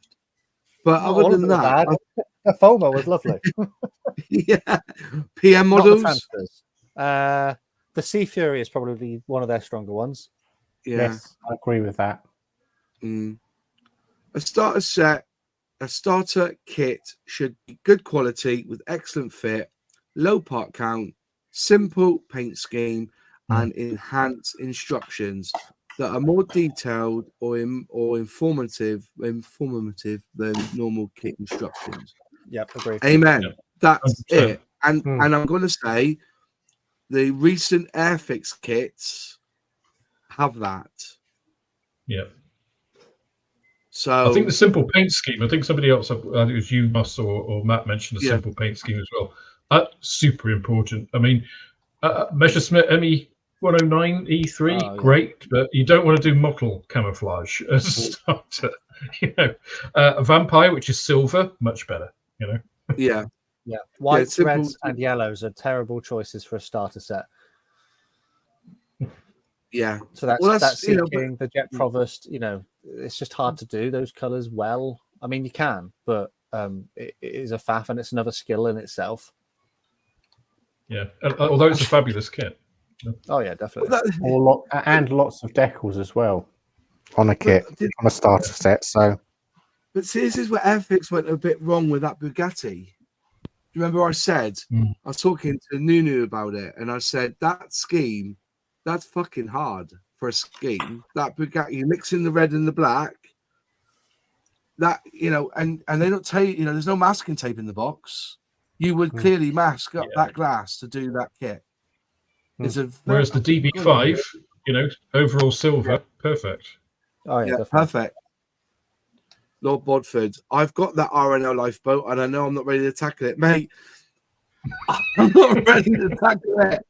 But other than that, the FOMO was lovely. Yeah, PM models. The Sea Fury is probably one of their stronger ones. Yeah. Yes, I agree with that. A starter kit should be good quality with excellent fit, low part count, simple paint scheme, and enhanced instructions that are more detailed or informative than normal kit instructions. Yep, agreed. Amen. Yep. That's 100%. it. And I'm going to say the recent Airfix kits have that. Yeah. So I think the simple paint scheme, I think somebody else, I think it was you, Mus, or Matt mentioned the simple paint scheme as well. That's super important. I mean, Messerschmitt ME 109 E3, great, but you don't want to do mottle camouflage as a starter. A Vampire, which is silver, much better. Yeah. Whites, reds, and yellows are terrible choices for a starter set. Yeah. So that's seeking the Jet Provost. It's just hard to do those colors well. I mean, you can, but it is a faff, and it's another skill in itself. Yeah, although it's a fabulous kit. Oh yeah, definitely. And lots of decals as well on a kit, on a starter set. So, but see, this is where Airfix went a bit wrong with that Bugatti. Do you remember I said I was talking to Nunu about it, and I said that scheme, that's fucking hard for a scheme. That Bugatti mixing the red and the black. That and they don't tell you, there's no masking tape in the box. You would clearly mask up that glass to do that kit. Whereas the DB5, overall silver, perfect. Oh yeah, perfect. Lord Bodford, I've got that RNL lifeboat, and I know I'm not ready to tackle it, mate. I'm not ready to tackle it.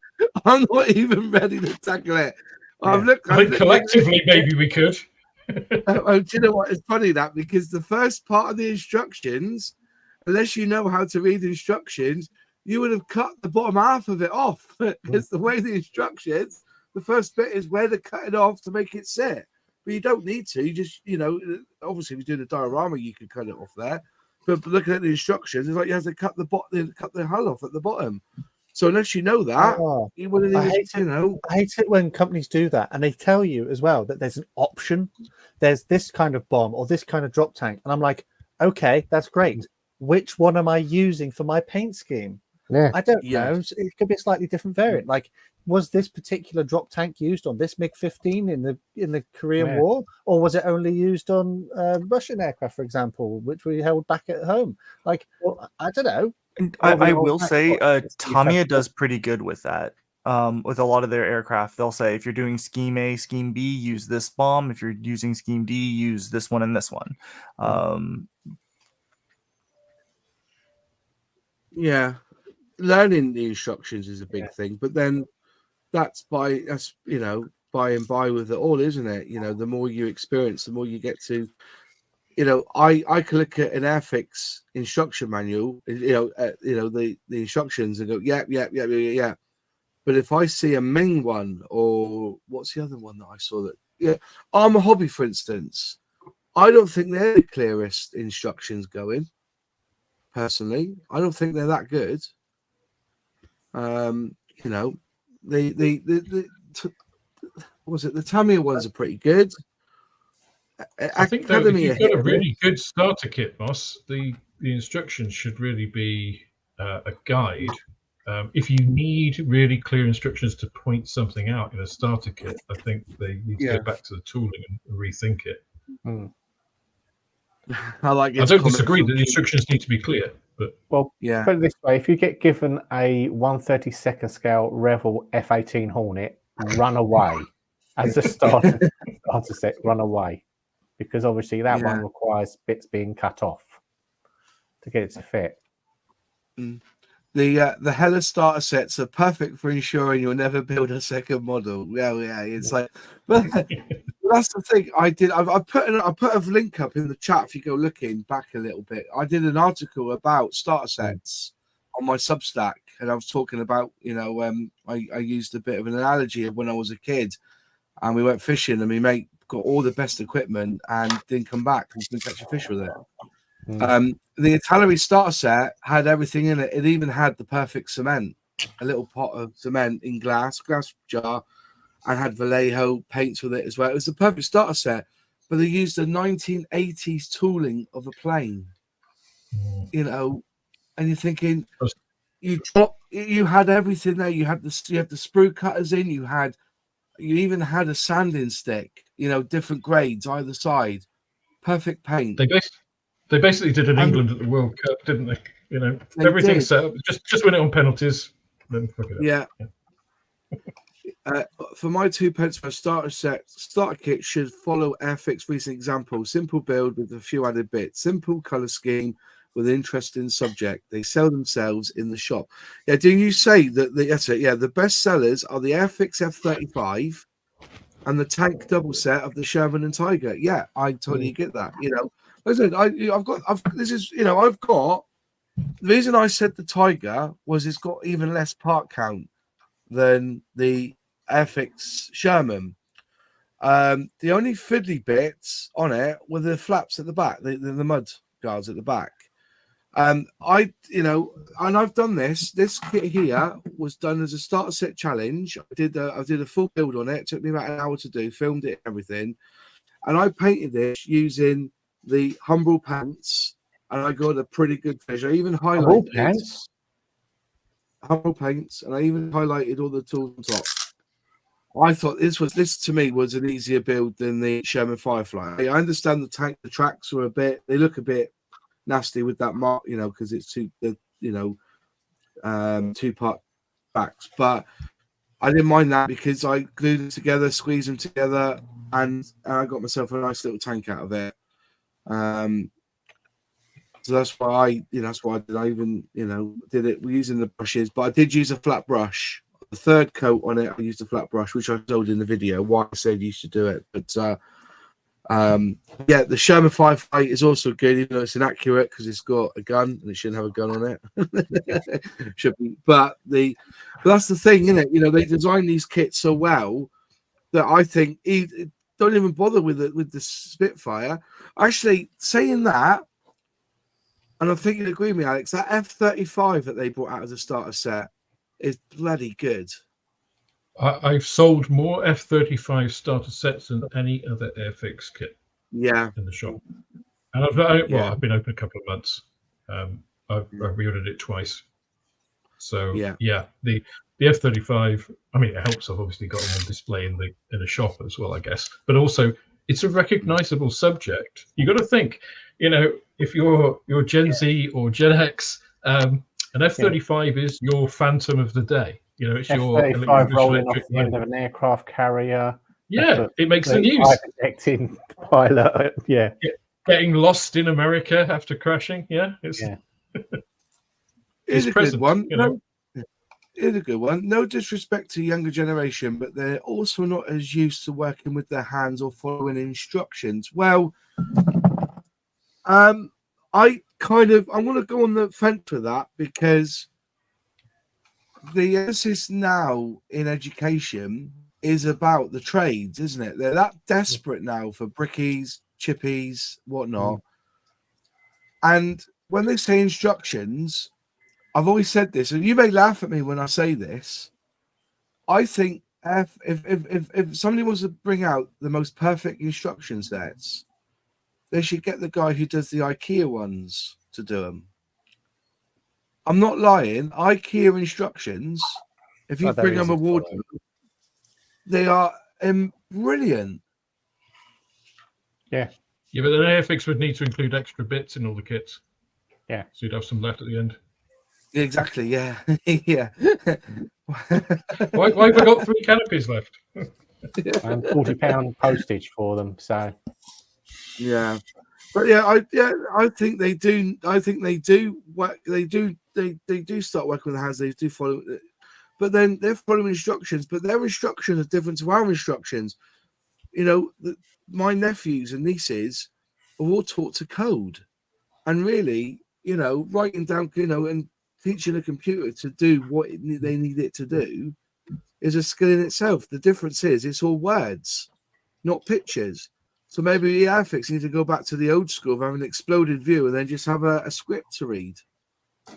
I'm not even ready to tackle it. I think collectively, maybe we could. Do you know what? It's funny that because the first part of the instructions, unless you know how to read instructions, you would have cut the bottom half of it off. Because the way the instructions, the first bit is where to cut it off to make it sit. But you don't need to. You just, obviously, if you do the diorama, you can cut it off there. But looking at the instructions, it's like you have to cut the hull off at the bottom. So unless you know that, you wouldn't even, I hate it when companies do that, and they tell you as well that there's an option. There's this kind of bomb or this kind of drop tank, and I'm like, okay, that's great. Which one am I using for my paint scheme? Yeah, I don't know. It could be a slightly different variant. Like, was this particular drop tank used on this MiG-15 in the Korean War, or was it only used on Russian aircraft, for example, which we held back at home? Like, I don't know. And I will say, Tamiya does pretty good with that. with a lot of their aircraft, they'll say if you're doing scheme A, scheme B, use this bomb. If you're using scheme D, use this one and this one. Yeah, learning the instructions is a big thing, but then that's by and by with it all, isn't it? The more you experience, the more you get to. I can look at an Airfix instruction manual, the instructions and go, yeah. But if I see a Ming one, or what's the other one that I saw Armour Hobby, for instance, I don't think they're the clearest instructions going. Personally, I don't think they're that good. The Tamiya ones are pretty good. I think though, if you've got a really good starter kit, Moss, the instructions should really be a guide. If you need really clear instructions to point something out in a starter kit, I think they need to go back to the tooling and rethink it. I don't disagree that the instructions need to be clear, but put it this way: if you get given a 1/32 scale Revell F-18 Hornet, run away as a starter set. Run away, because obviously that one requires bits being cut off to get it to fit. The Hella starter sets are perfect for ensuring you'll never build a second model. Yeah, it's like, but that's the thing. I put a link up in the chat if you go looking back a little bit. I did an article about starter sets on my Substack, and I was talking about I used a bit of an analogy of when I was a kid, and we went fishing, and my mate got all the best equipment and didn't come back and didn't catch a fish with it. The Italeri starter set had everything in it. It even had the perfect cement, a little pot of cement in glass jar, and had Vallejo paints with it as well. It was the perfect starter set, but they used the 1980s tooling of a plane, and you're thinking, you had everything there. You had the sprue cutters in. You even had a sanding stick, different grades either side, perfect paint. They basically did in England at the World Cup, didn't they? Everything's set up. Just win it on penalties. Then fuck it up. Yeah. For my 2 pence per starter kit should follow Airfix recent example. Simple build with a few added bits. Simple color scheme with an interesting subject. They sell themselves in the shop. Yeah, do you say that the best sellers are the Airfix F-35 and the tank double set of the Sherman and Tiger? Yeah, I totally get that. Listen, I've got the reason I said the Tiger was it's got even less part count than the Airfix Sherman. The only fiddly bits on it were the flaps at the back, the mud guards at the back. And I've done this. This kit here was done as a starter set challenge. I did a full build on it. It took me about an hour to do. Filmed it, everything, and I painted this using the Humbrol paints, and I got a pretty good finish. I even highlighted Humbrol paints, and I even highlighted all the tools on top. I thought this to me was an easier build than the Sherman Firefly. I understand the tracks were they look a bit nasty with that mark, because it's two-part backs, but I didn't mind that because I glued them together, squeezed them together, and I got myself a nice little tank out of it. So that's why I did. I even did it using the brushes, but I did use a flat brush. The third coat on it, I used a flat brush, which I showed in the video why I said you should do it. But the Sherman Firefly is also good, even though it's inaccurate because it's got a gun and it shouldn't have a gun on it. Should be, but that's the thing, isn't it? They design these kits so well that I think don't even bother with the Spitfire. Actually, saying that, and I think you'd agree with me, Alex, that F-35 that they brought out as a starter set is bloody good. I've sold more F-35 starter sets than any other Airfix kit. In the shop, and I've been open a couple of months. I've reordered it twice. So the F-35. I mean, it helps. I've obviously got them on display in the shop as well, I guess. But also, it's a recognizable subject. You got to think, if you're Gen Z or Gen X, an F-35 is your Phantom of the day. You know, it's your F-35 rolling off electric the end of an aircraft carrier. Yeah, it makes the news. Protecting pilot. Yeah. Getting lost in America after crashing. Yeah, it's It's a present, good one. you know? It's a good one. No disrespect to younger generation, but they're also not as used to working with their hands or following instructions. Well, I want to go on the fence with that, because the emphasis now in education is about the trades, isn't it? They're that desperate now for brickies, chippies, whatnot. And when they say instructions, I've always said this, and you may laugh at me when I say this. I think if somebody wants to bring out the most perfect instruction sets, they should get the guy who does the IKEA ones to do them. I'm not lying. IKEA instructions, if you bring them a wardrobe, they are brilliant. Yeah. Yeah, but then Airfix would need to include extra bits in all the kits. Yeah. So you'd have some left at the end. Exactly, yeah. Yeah. Why have I got 3 canopies left? And £40 postage for them. So yeah. But yeah, I think they do. I think they do work. They do start working with the hands. They do follow, but then they're following instructions. But their instructions are different to our instructions. You know, my nephews and nieces are all taught to code, and really, you know, writing down, you know, and teaching a computer to do what they need it to do is a skill in itself. The difference is it's all words, not pictures. So maybe the Airfix need to go back to the old school of having an exploded view and then just have a script to read.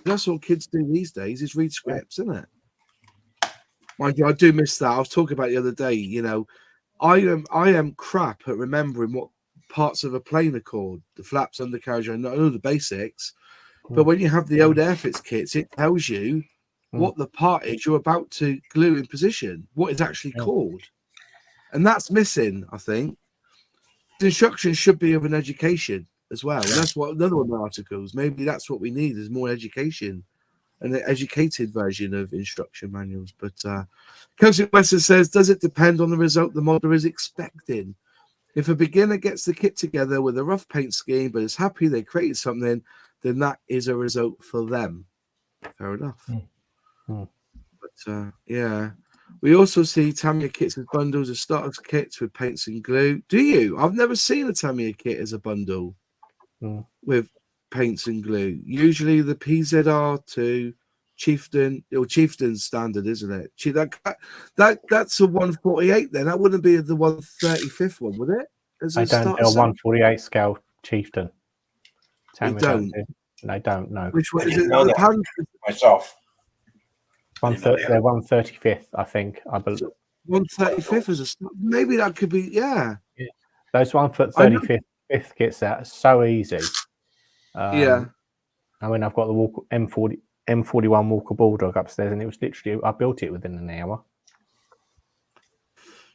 That's what kids do these days, is read scripts, isn't it? Mind you, I do miss that. I was talking about the other day, you know, I am crap at remembering what parts of a plane are called, the flaps, undercarriage, I know the basics. But when you have the old Airfix kits, it tells you what the part is you're about to glue in position, what it's actually called. And that's missing, I think. The instructions should be of an education as well. And that's what another one of the articles. Maybe that's what we need, is more education, an educated version of instruction manuals. But Coach Weston says, does it depend on the result the modder is expecting? If a beginner gets the kit together with a rough paint scheme but is happy they created something, then that is a result for them. Fair enough. But yeah. We also see Tamiya kits as bundles of starter kits with paints and glue. Do you? I've never seen a Tamiya kit as a bundle with paints and glue. Usually the PZR2 Chieftain, or Chieftain's standard, isn't it? That's a 148 then. That wouldn't be the 135th one, would it? I don't do a 148 scale Chieftain. They don't. They don't know. Which one is it? Myself. They're 135th, I think. I believe 135th is a start. Maybe that could be, yeah. Those 135th kits out are so easy. Yeah. I mean, I've got the M41 Walker Bulldog upstairs, and it was literally, I built it within an hour.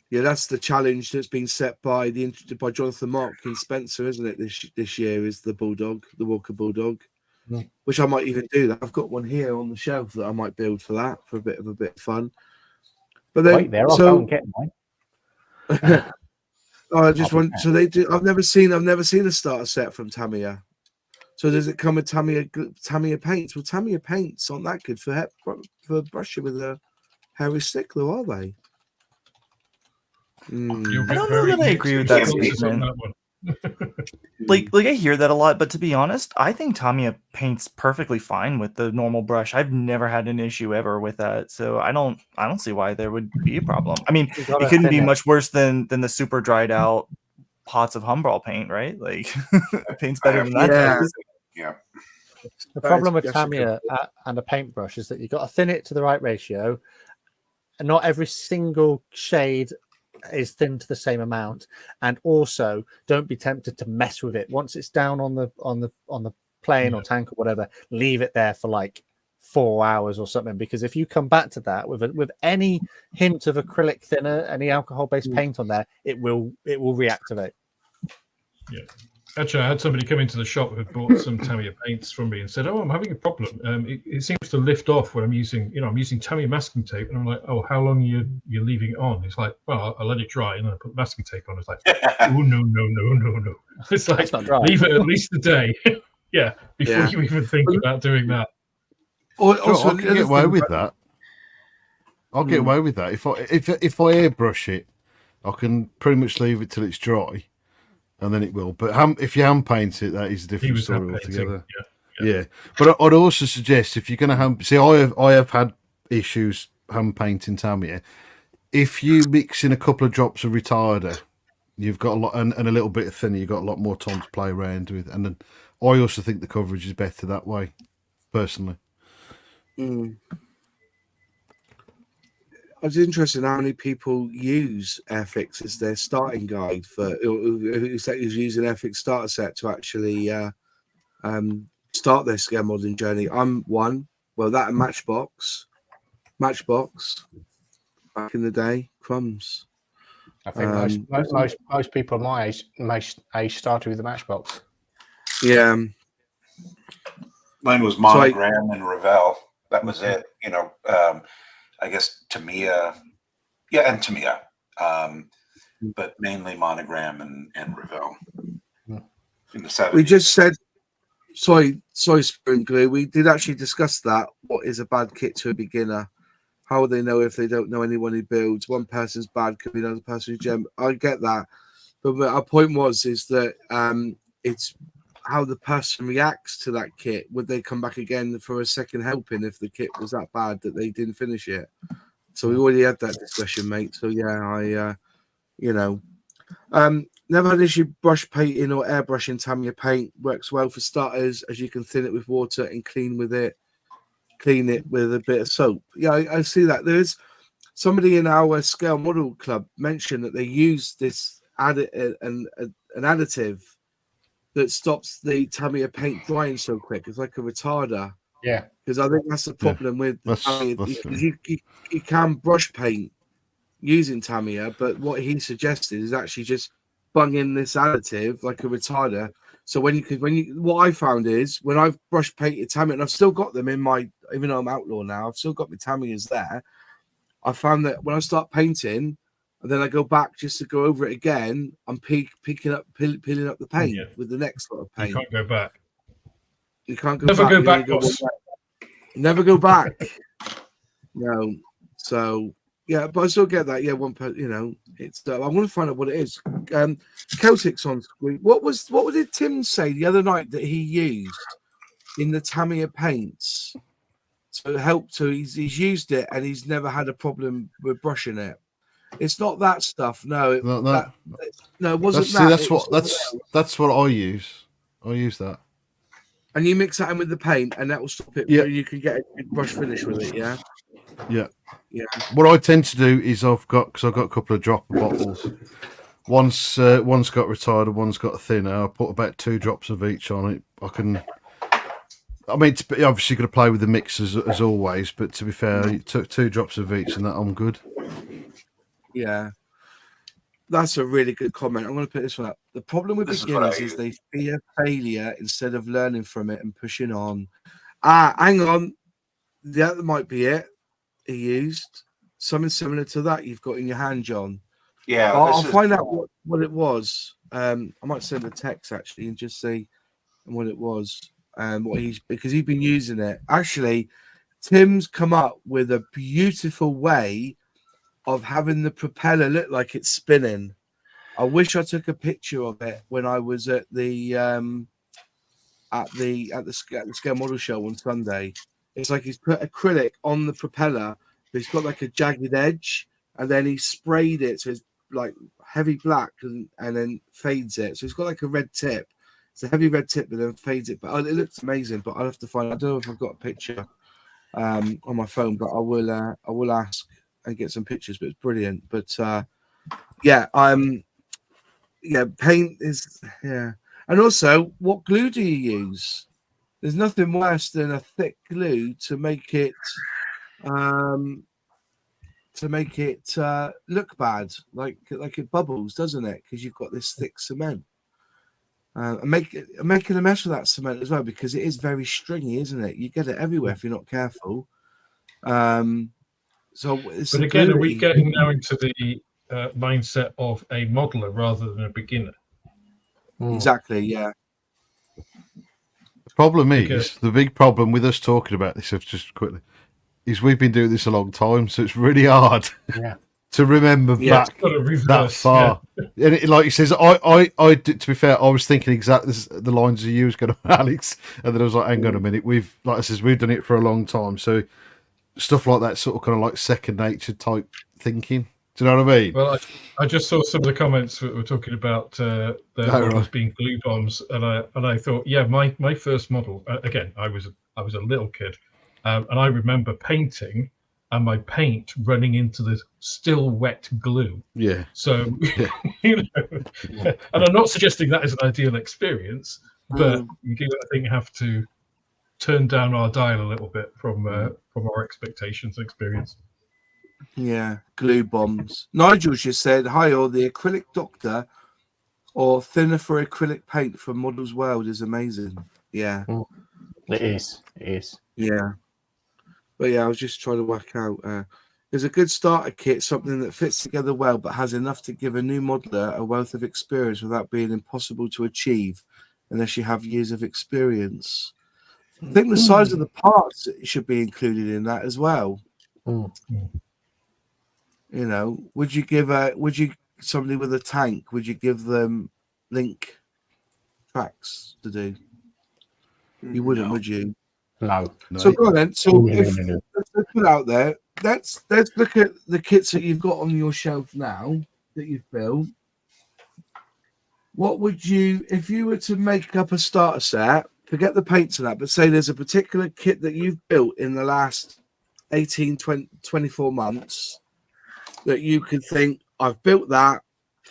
Yeah, that's the challenge that's been set by Jonathan Mark and Spencer, isn't it? This year is the Bulldog, the Walker Bulldog, which I might even do. That I've got one here on the shelf that I might build for that, for a bit of fun. But then, wait there, I'll go and get mine. I just want. So they do. I've never seen a starter set from Tamiya. So does it come with Tamiya paints? Well, Tamiya paints aren't that good for brushing with a hairy stick, though, are they? I don't know that I agree with that statement. like I hear that a lot, but to be honest, I think Tamiya paints perfectly fine with the normal brush. I've never had an issue ever with that, so I don't see why there would be a problem. I mean, it couldn't be much worse than the super dried out pots of Humbrol paint, right? Like paint's better than that. Yeah. The problem with Tamiya and a paintbrush is that you've got to thin it to the right ratio, and not every single shade is thinned to the same amount. And also, don't be tempted to mess with it once it's down on the plane or tank or whatever. Leave it there for like 4 hours or something, because if you come back to that with any hint of acrylic thinner, any alcohol-based paint on there, it will reactivate. Yeah. Actually, I had somebody come into the shop who had bought some Tamiya paints from me and said, "Oh, I'm having a problem. It seems to lift off when I'm using Tamiya masking tape." And I'm like, "Oh, how long are you leaving it on?" It's like, "Well, I let it dry and then I put masking tape on." It's like, "Oh no." It's like, leave it at least a day, yeah, before you even think about doing that. Also, I can get away with that. I'll get away with that if I airbrush it, I can pretty much leave it till it's dry. And then it will. But if you hand paint it, that is a different story altogether. Yeah. But I'd also suggest if you're going to hand... See, I have had issues hand painting Tamiya. If you mix in a couple of drops of retarder, you've got a lot... And a little bit of thinner, you've got a lot more time to play around with. And then I also think the coverage is better that way, personally. I was interested in how many people use Airfix as their starting guide for who's using Airfix starter set to actually start their scale modeling journey. I'm one. Well, that and Matchbox back in the day, crumbs. I think most people my age started with the Matchbox. Yeah. Mine was Monogram and Revell. That was it. I guess Tamiya, and Tamiya, but mainly Monogram and Revell. In the 70s. We just said, sorry, Sprinkler. We did actually discuss that. What is a bad kit to a beginner? How will they know if they don't know anyone who builds? One person's bad could be another person's gem. I get that, but our point is that it's how the person reacts to that kit. Would they come back again for a second helping if the kit was that bad that they didn't finish it? So we already had that discussion, mate. So yeah, never had an issue brush painting or airbrushing Tamiya paint. Works well for starters, as you can thin it with water and clean it with a bit of soap. Yeah, I see that. There's somebody in our scale model club mentioned that they use this an additive that stops the Tamiya paint drying so quick. It's like a retarder. Yeah. Because I think that's the problem with you can brush paint using Tamiya, but what he suggested is actually just bung in this additive like a retarder. So what I found is when I've brush painted Tamiya, and I've still got them in my, even though I'm outlaw now, I've still got my Tamiyas there. I found that when I start painting, and then I go back just to go over it again, I'm peeling up the paint with the next lot of paint. You can't go back. You can't go Never back. Go back, boss. Never go back. No. So yeah, but I still get that. Yeah, it's. I want to find out what it is. Celtic's on screen. What did Tim say the other night that he used in the Tamiya paints? So it helped. So he's used it and he's never had a problem with brushing it. It's not that stuff. No, it wasn't that. That's what I use. I use that. And you mix that in with the paint, and that will stop it. Yeah, you can get a good brush finish with it. Yeah. Yeah. What I tend to do is I've got a couple of dropper bottles. One's got retarder, one's got a thinner. I put about 2 drops of each on it. It's obviously got to play with the mix as always, but to be fair, you took 2 drops of each, and that I'm good. Yeah, that's a really good comment. I'm going to put this one up. The problem with beginners is they fear failure instead of learning from it and pushing on. Hang on. Yeah, that might be it. He used something similar to that you've got in your hand, John. Yeah, I'll find out what it was. I might send a text actually and just see what it was. Because he's been using it. Actually, Tim's come up with a beautiful way of having the propeller look like it's spinning. I wish I took a picture of it when I was at the scale model show on Sunday. It's like he's put acrylic on the propeller, but it's got like a jagged edge, and then he sprayed it so it's like heavy black and then fades it. So it's got like a red tip. It's a heavy red tip, but then fades it. But it looks amazing. But I'll have to find. I don't know if I've got a picture on my phone, but I will ask and get some pictures. But it's brilliant. But paint is and also what glue do you use? There's nothing worse than a thick glue to make it look bad, like it bubbles, doesn't it? Because you've got this thick cement. And making a mess of that cement as well, because it is very stringy, isn't it? You get it everywhere if you're not careful. So it's But again, are we getting now into the mindset of a modeler rather than a beginner? Exactly, yeah. The problem Because- is, the big problem with us talking about this, just quickly, is we've been doing this a long time, so it's really hard to remember back that far. And like he says, I, to be fair, I was thinking exactly the lines you was going to Alex, and then I was like, hang on a minute, we've done it for a long time, so stuff like that, sort of kind of like second nature type thinking. Do you know what I mean? Well, I just saw some of the comments that were talking about the models being glue bombs, and I thought, yeah, my first model, again, I was a little kid, and I remember painting and my paint running into the still wet glue. Yeah. So, you know, and I'm not suggesting that is an ideal experience, but we do, I think, have to turn down our dial a little bit from our expectations and experience. Yeah, glue bombs. Nigel just said, hi, or the acrylic doctor or thinner for acrylic paint from Models World is amazing. Yeah. It is. Yeah. But yeah, I was just trying to work out. There's a good starter kit, something that fits together well, but has enough to give a new modeler a wealth of experience without being impossible to achieve unless you have years of experience. I think the size of the parts should be included in that as well. You know, would you somebody with a tank, would you give them link tracks to do? You wouldn't, would you? No. So go on then. So let's put it out there. Let's look at the kits that you've got on your shelf now that you've built. What would you, if you were to make up a starter set, forget the paints and that, but say there's a particular kit that you've built in the last 18, 20, 24 months that you could think, I've built that,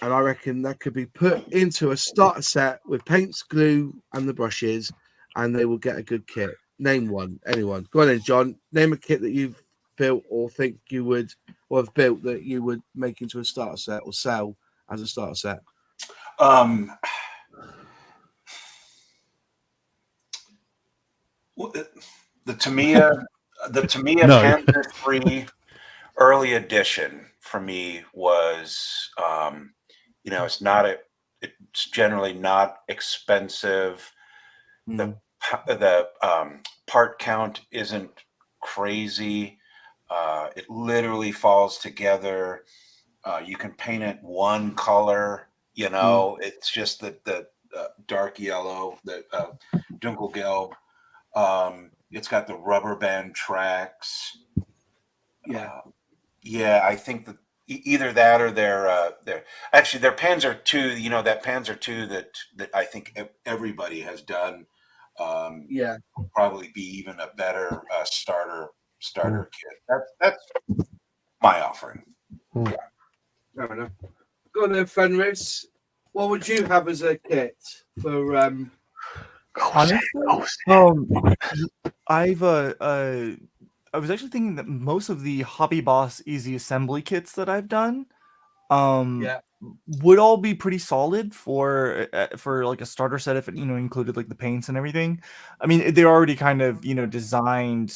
and I reckon that could be put into a starter set with paints, glue, and the brushes, and they will get a good kit. Name one, anyone. Go on then, John. Name a kit that you've built or think you would, or have built that you would make into a starter set or sell as a starter set. The Tamiya Panther 3 early edition for me was, it's generally not expensive. The part count isn't crazy. It literally falls together. You can paint it one color. You know, it's just the dark yellow, the Dunkelgelb. It's got the rubber band tracks. I think that either that or their Panzer II. You know, that Panzer II that I think everybody has done. Will probably be even a better starter kit. That's my offering. Yeah, fair enough. Go on then, Fenris. What would you have as a kit for? I was actually thinking that most of the Hobby Boss easy assembly kits that I've done, would all be pretty solid for like a starter set if it included like the paints and everything. I mean, they're already kind of designed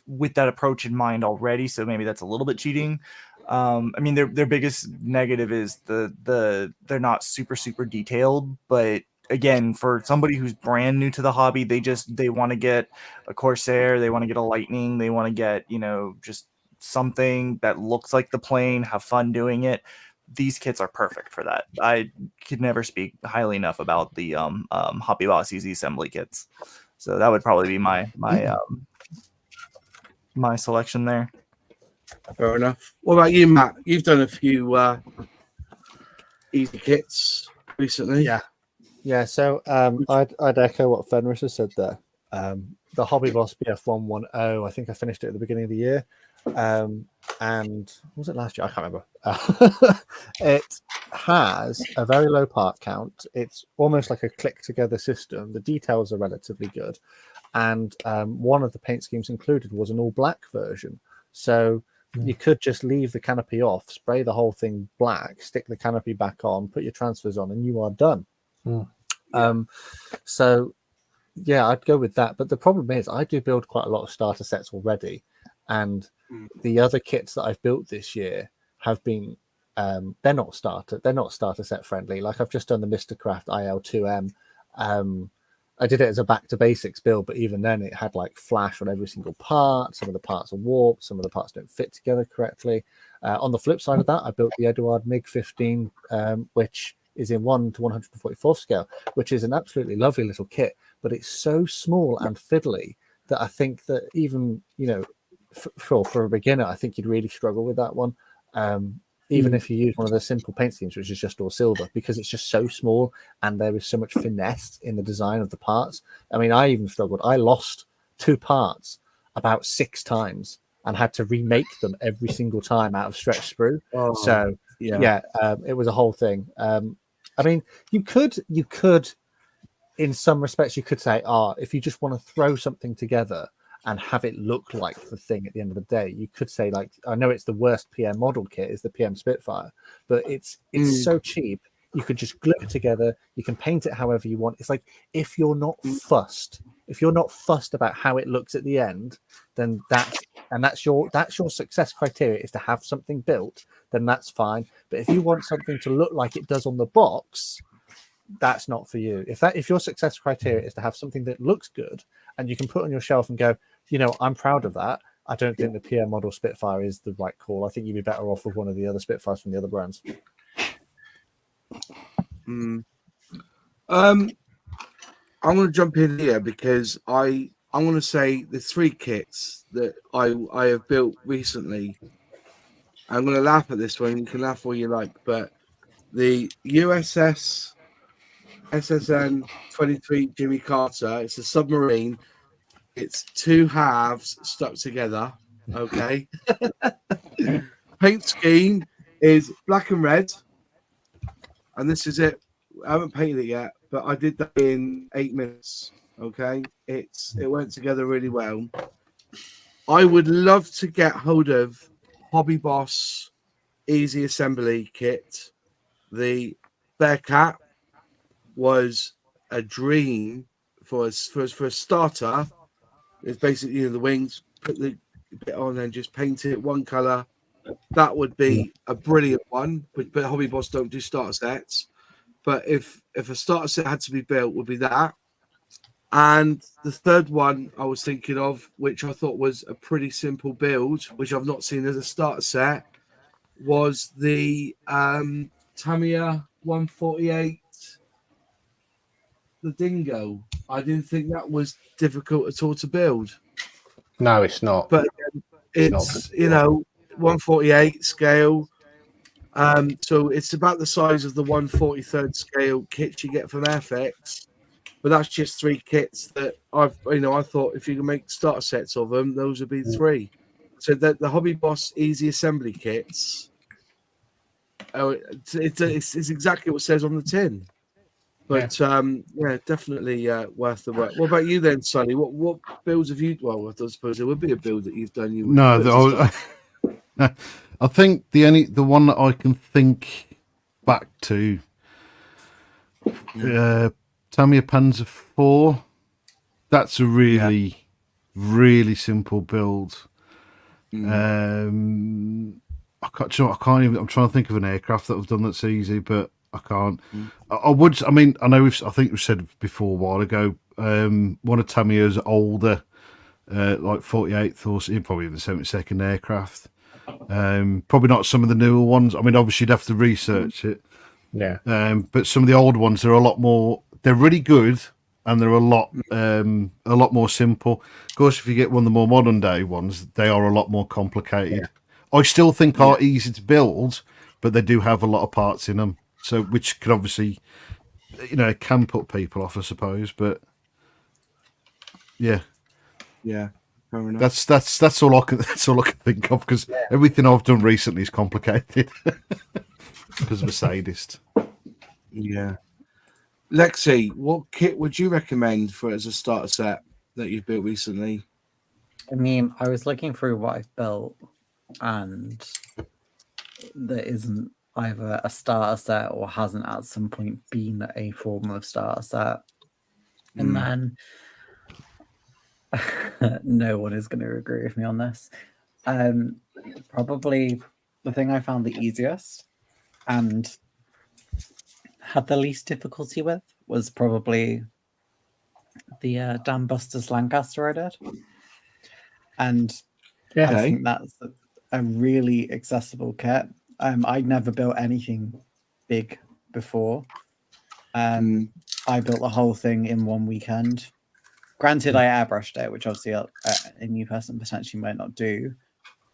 with that approach in mind already, so maybe that's a little bit cheating. I mean, their biggest negative is they're not super detailed, but again, for somebody who's brand new to the hobby, they want to get a Corsair, they want to get a Lightning, they want to get just something that looks like the plane, have fun doing it. These kits are perfect for that. I could never speak highly enough about the Hobby Boss Easy Assembly kits. So that would probably be my selection there. Fair enough. What about you, Matt? You've done a few easy kits recently. Yeah. So I'd echo what Fenris has said there. The Hobby Boss BF110, I think I finished it at the beginning of the year. And was it last year? I can't remember. It has a very low part count. It's almost like a click together system. The details are relatively good. And one of the paint schemes included was an all black version. So you could just leave the canopy off, spray the whole thing black, stick the canopy back on, put your transfers on, and you are done. So yeah, I'd go with that. But the problem is, I do build quite a lot of starter sets already, and the other kits that I've built this year have been they're not starter set friendly. Like I've just done the Mr. Craft IL2M. I did it as a back to basics build, but even then it had like flash on every single part. Some of the parts are warped, some of the parts don't fit together correctly. On the flip side of that, I built the Eduard MiG-15, which is in 1 to 144th scale, which is an absolutely lovely little kit, but it's so small and fiddly that I think that even, you know, for a beginner, I think you'd really struggle with that one. Even if you use one of the simple paint schemes, which is just all silver, because it's just so small and there is so much finesse in the design of the parts. I mean, I even struggled. I lost 2 parts about 6 times and had to remake them every single time out of stretch sprue. So yeah, it was a whole thing. I mean, you could, in some respects, you could say, if you just want to throw something together and have it look like the thing at the end of the day, you could say, like, I know it's the worst PM model kit is the PM Spitfire, but it's so cheap. You could just glue it together. You can paint it however you want. It's like, if you're not fussed about how it looks at the end, then that's your success criteria is to have something built, then that's fine. But if you want something to look like it does on the box, that's not for you. If your success criteria is to have something that looks good and you can put on your shelf and go, you know, I'm proud of that, I don't think the PM model Spitfire is the right call. I think you'd be better off with one of the other Spitfires from the other brands. I'm going to jump in here because I'm going to say the 3 kits that I have built recently. I'm going to laugh at this one. You can laugh all you like, but the USS SSN 23 Jimmy Carter, it's a submarine. It's 2 halves stuck together. Okay. Paint scheme is black and red. And this is it. I haven't painted it yet, but I did that in 8 minutes. Okay. It went together really well. I would love to get hold of Hobby Boss Easy Assembly Kit. The Bearcat was a dream for a starter. It's basically, you know, the wings, put the bit on and just paint it one color. That would be a brilliant one. But Hobby Boss don't do starter sets. But if a starter set had to be built, would be that. And the third one I was thinking of, which I thought was a pretty simple build, which I've not seen as a starter set, was the Tamiya 148, the Dingo. I didn't think that was difficult at all to build. No, it's not. But it's you know, 148 scale. So it's about the size of the 143rd scale kits you get from Airfix. But that's just 3 kits that I thought if you can make starter sets of them, those would be 3. So the Hobby Boss Easy Assembly kits, it's exactly what it says on the tin. But yeah, definitely worth the work. What about you then, Sonny? What builds have you? Well, I suppose there would be a build that you've done. I think the one that I can think back to, Tamiya Panzer 4. That's a really, really simple build. I can't even. I'm trying to think of an aircraft that I've done that's easy, but I can't. I would. I mean, I know. I think we've said before a while ago. One of Tamiya's older, like 48th or probably the 72nd aircraft. Probably not some of the newer ones. I mean, obviously you'd have to research it. Yeah. But some of the old ones, they're a lot more. They're really good, and they're a lot more simple. Of course, if you get one of the more modern day ones, they are a lot more complicated. Yeah. I still think are easy to build, but they do have a lot of parts in them. So, which could obviously, you know, can put people off, I suppose. But yeah, fair enough. That's all I can think of because everything I've done recently is complicated because I'm a sadist. Yeah, Lexi, what kit would you recommend for as a starter set that you've built recently? I mean, I was looking through what I've built, and there isn't either a starter set or hasn't at some point been a form of starter set. And then no one is going to agree with me on this. Probably the thing I found the easiest and had the least difficulty with was probably the Dam Busters Lancaster I did. And I think that's a really accessible kit. I'd never built anything big before. I built the whole thing in one weekend. Granted, I airbrushed it, which obviously a new person potentially might not do.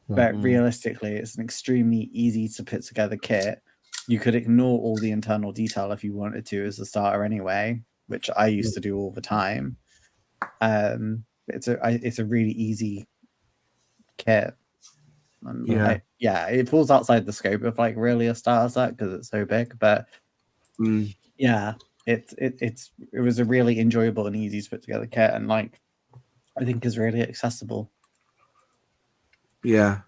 But realistically, it's an extremely easy to put together kit. You could ignore all the internal detail if you wanted to as a starter anyway, which I used to do all the time. It's a really easy kit. And it falls outside the scope of like really a starter set because it's so big. But yeah, it was a really enjoyable and easy to put together kit, and like I think is really accessible. Yeah.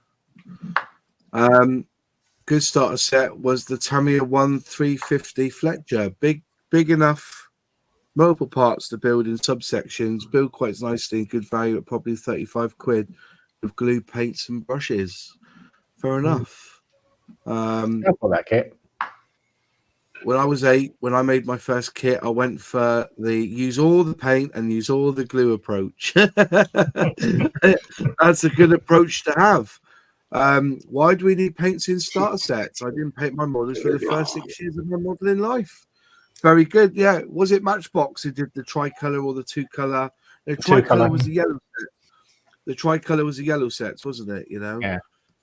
Good starter set was the Tamiya 1350 Fletcher. Big enough, multiple parts to build in subsections, build quite nicely and good value at probably 35 quid with glue, paints and brushes. Fair enough. I'll put that kit. When I was 8, when I made my first kit, I went for the use all the paint and use all the glue approach. That's a good approach to have. Why do we need paints in starter sets? I didn't paint my models for the first 6 years of my modeling life. Very good. Yeah. Was it Matchbox who did the tricolor or the two-color? The tricolor was the yellow set. The tricolor was the yellow sets, wasn't it? You know? Yeah.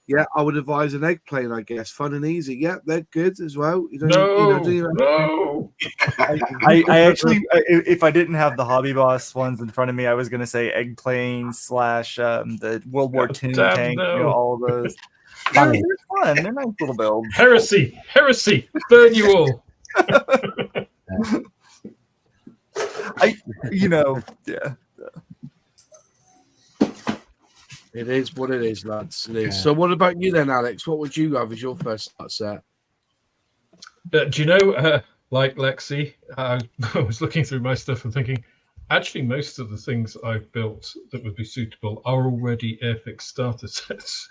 Yeah, I would advise an egg plane, I guess. Fun and easy. Yeah, they're good as well. You don't No. I actually, if I didn't have the Hobby Boss ones in front of me, I was going to say egg plane / the World War II tank, all of those. They're fun. They're nice little builds. Heresy. Burn you all. Yeah. It is what it is, lads. It is. Yeah. So what about you then, Alex? What would you have as your first start set? Do you know, like Lexi, I was looking through my stuff and thinking, actually, most of the things I've built that would be suitable are already Airfix starter sets.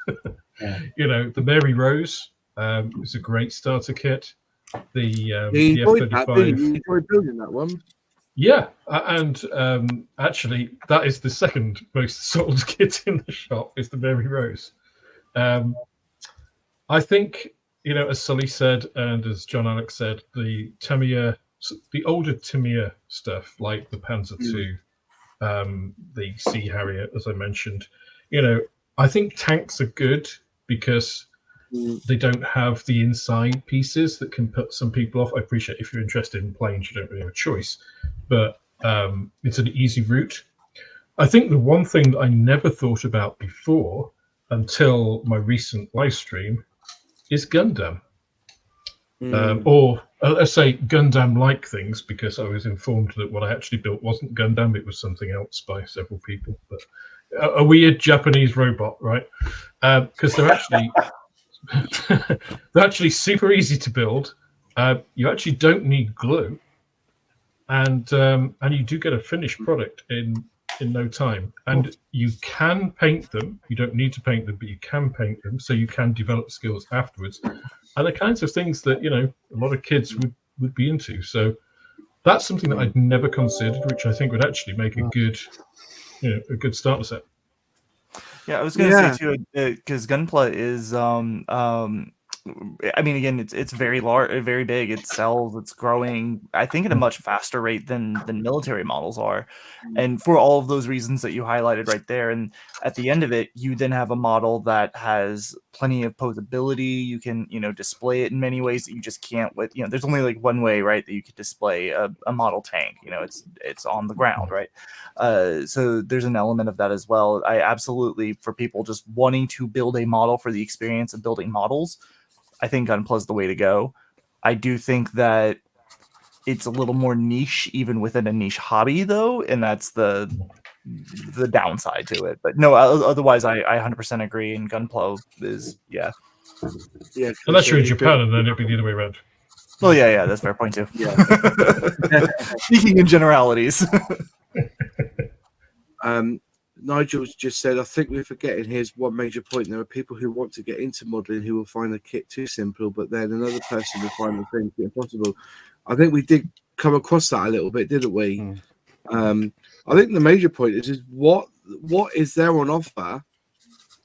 You know, the Mary Rose is a great starter kit. The F-35. You enjoyed building that one? Yeah, and actually, that is the second most sold kit in the shop, is the Mary Rose. I think, you know, as Sully said, and as John Alex said, the older Tamiya stuff, like the Panzer II, the Sea Harrier, as I mentioned, you know, I think tanks are good because they don't have the inside pieces that can put some people off. I appreciate if you're interested in planes, you don't really have a choice, but it's an easy route. I think the one thing that I never thought about before until my recent live stream is Gundam. Or let's say Gundam-like things, because I was informed that what I actually built wasn't Gundam, it was something else by several people. But a weird Japanese robot, right? Because they're actually... they're actually super easy to build. You actually don't need glue, and you do get a finished product in no time. And you can paint them. You don't need to paint them, but you can paint them, so you can develop skills afterwards. And the kinds of things that, you know, a lot of kids would be into. So that's something that I'd never considered, which I think would actually make a good starter set. Yeah, I was going to say too, because Gunpla is, I mean, again, it's very large, very big. It sells, it's growing, I think, at a much faster rate than military models are, and for all of those reasons that you highlighted right there. And at the end of it, you then have a model that has plenty of posability. You can, you know, display it in many ways that you just can't with, you know, there's only like one way, right, that you could display a model tank. You know, it's on the ground, right? So there's an element of that as well. I absolutely, for people just wanting to build a model for the experience of building models, I think Gunpla is the way to go. I do think that it's a little more niche, even within a niche hobby, though, and that's the downside to it. But no, otherwise, I 100% agree. And Gunpla is, Yeah, Unless you're in Japan, and then it'd be the other way around. Well, yeah, that's a fair point too. Yeah. Speaking in generalities. Nigel's just said, I think we're forgetting here's one major point. There are people who want to get into modeling who will find the kit too simple, but then another person will find the thing impossible. I think we did come across that a little bit, didn't we? I think the major point is what is there on offer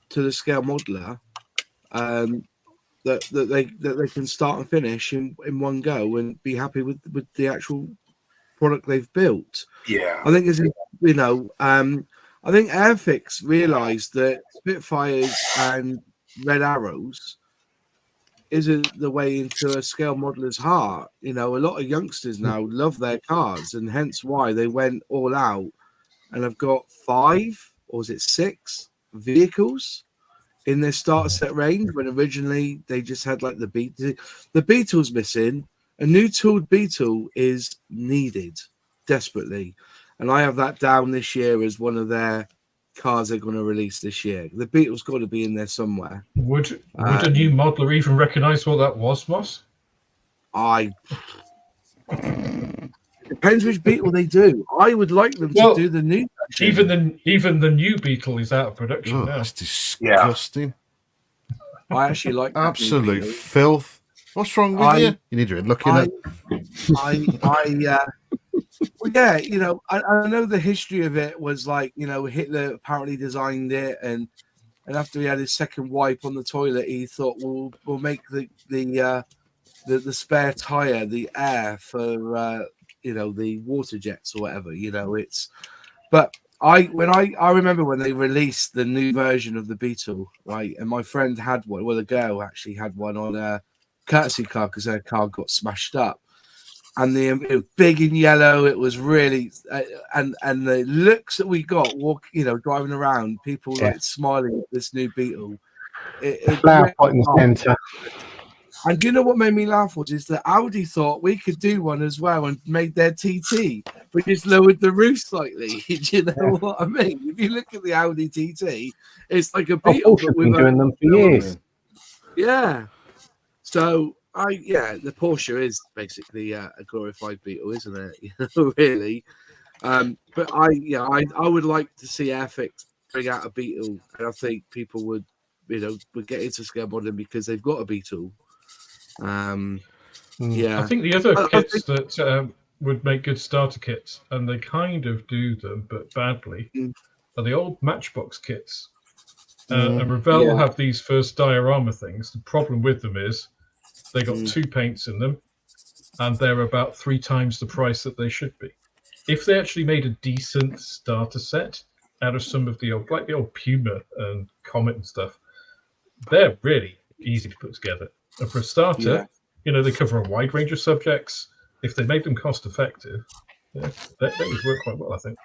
to the scale modeler that they can start and finish in one go and be happy with the actual product they've built. Yeah. I think I think Airfix realised that Spitfires and Red Arrows isn't the way into a scale modeler's heart. A lot of youngsters now love their cars, and hence why they went all out and have got 5 or is it 6 vehicles in their starter set range, when originally they just had like the Beetle's missing. A new tooled Beetle is needed desperately, and I have that down this year as one of their cars they're going to release this year. The Beetle's got to be in there somewhere. Would a new modeler even recognise what that was, Moss? Depends which Beetle they do. I would like them to do the new version. Even the new Beetle is out of production now. That's disgusting. I actually like absolute filth. What's wrong with you? You need to look at it. Well, yeah, I know the history of it was like, Hitler apparently designed it, and after he had his second wipe on the toilet, he thought, we'll make the spare tire, the air for the water jets or whatever. But I remember when they released the new version of the Beetle, right? And my friend had one. Well, the girl actually had one on a courtesy car because her car got smashed up. And it was big in yellow. It was really, and the looks that we got driving around, people like smiling at this new Beetle. Flower pot in the centre. And do you know what made me laugh is that Audi thought we could do one as well and made their TT, but just lowered the roof slightly. Do you know what I mean? If you look at the Audi TT, it's like a Beetle. But we've been doing them for years. Yeah. So the Porsche is basically a glorified Beetle, isn't it? Really. But I would like to see Airfix bring out a Beetle, and I think people would get into scale modeling because they've got a Beetle. I think the other kits that would make good starter kits, and they kind of do them but badly, are the old Matchbox kits. And Revell have these first diorama things. The problem with them is they got 2 paints in them, and they're about 3 times the price that they should be. If they actually made a decent starter set out of some of the old, like the old Puma and Comet and stuff, they're really easy to put together. And for a starter, they cover a wide range of subjects. If they make them cost effective, they would work quite well, I think.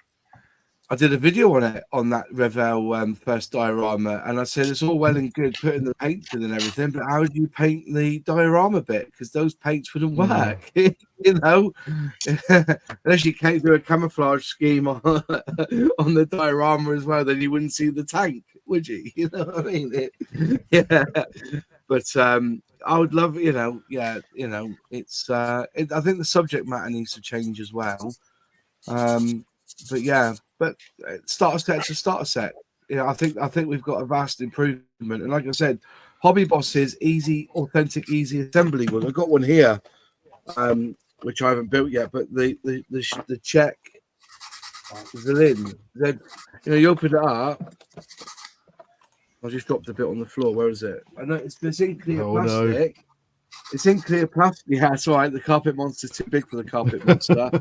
I did a video on it, on that Revell first diorama, and I said it's all well and good putting the paints in and everything, but how do you paint the diorama bit? Because those paints wouldn't work, unless you can't do a camouflage scheme on the diorama as well, then you wouldn't see the tank, would you? You know what I mean? But I would love, it's. I think the subject matter needs to change as well. But starter set's a starter set. I think we've got a vast improvement. And like I said, Hobby Boss's easy, authentic, easy assembly one. I've got one here, which I haven't built yet. But the Czech Zilin, you open it up. I just dropped a bit on the floor. Where is it? I know it's in clear plastic. No. It's in clear plastic. Yeah, that's all right. The carpet monster's too big for the carpet monster.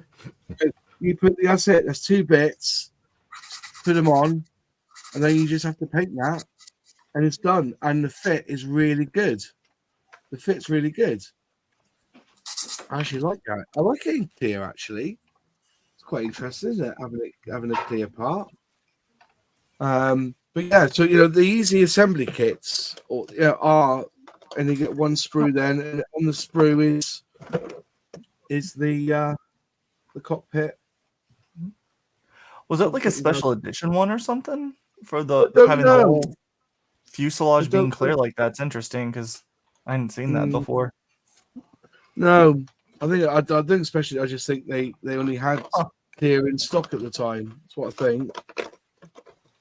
You put that's it. That's 2 bits. Put them on, and then you just have to paint that, and it's done. And the fit is really good. The fit's really good. I actually like that. I like it in clear. Actually, it's quite interesting, isn't it? Having a clear part. But yeah, so the easy assembly kits are, and you get 1 sprue. Then and on the sprue is the cockpit. Was that like a special edition one or something for the having the whole fuselage I don't being clear think- like that's interesting because I hadn't seen that before. No, I think especially I just think they only had clear in stock at the time. That's what I think.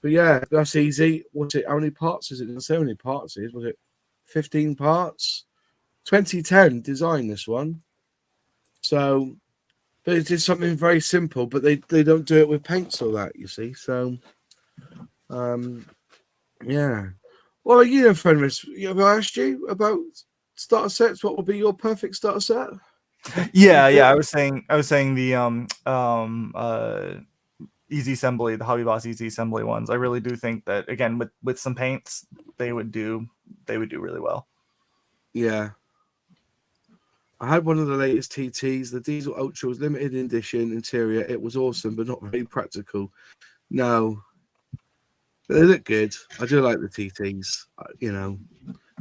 But yeah, that's easy. What's it? How many parts is it? There's so many parts. It is. Was it 15 parts? 2010 design this one. So, but it's just something very simple. But they don't do it with paints or that. You see. So, yeah. Well, you know, friend, have I asked you about starter sets? What would be your perfect starter set? Yeah. I was saying the Easy Assembly, the Hobby Boss Easy Assembly ones. I really do think that again with some paints they would do really well. Yeah. I had one of the latest TTs. The Diesel Ultra was limited edition interior. It was awesome, but not very practical. No. But they look good. I do like the TTs. You know,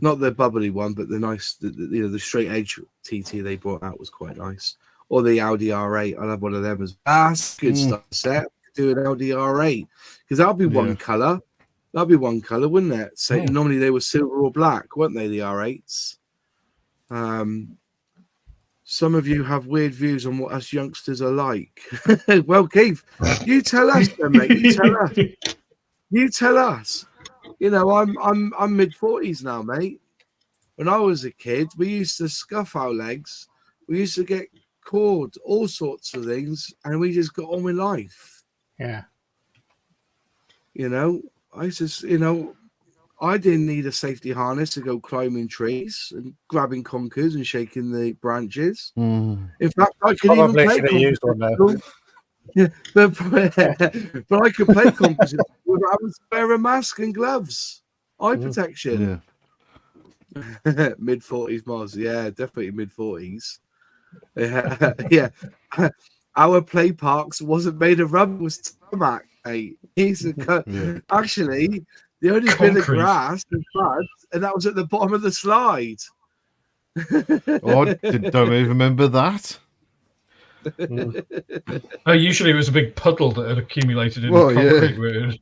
not the bubbly one, but the nice, the straight edge TT they brought out was quite nice. Or the Audi R8. I'll have one of them as that's good stuff set. Do an Audi R8 because that'll be one color. That'll be one color, wouldn't it? So normally they were silver or black, weren't they? The R8s. Some of you have weird views on what us youngsters are like. Well, Keith, you tell us, then, mate. You tell us. You tell us. You know, I'm mid-40s now, mate. When I was a kid, we used to scuff our legs. We used to get cord, all sorts of things, and we just got on with life. Yeah. You know, I didn't need a safety harness to go climbing trees and grabbing conkers and shaking the branches. In fact, I could Probably even should have play used one though. Yeah, but I could play conkers without having to wear a mask and gloves, eye protection. Mid-40s, Moz. Yeah, definitely mid-40s. Yeah. Our play parks wasn't made of rubber, it was tarmac, mate. Actually, the only bit of grass and mud, and that was at the bottom of the slide. Oh, I don't even remember that. Usually it was a big puddle that had accumulated in the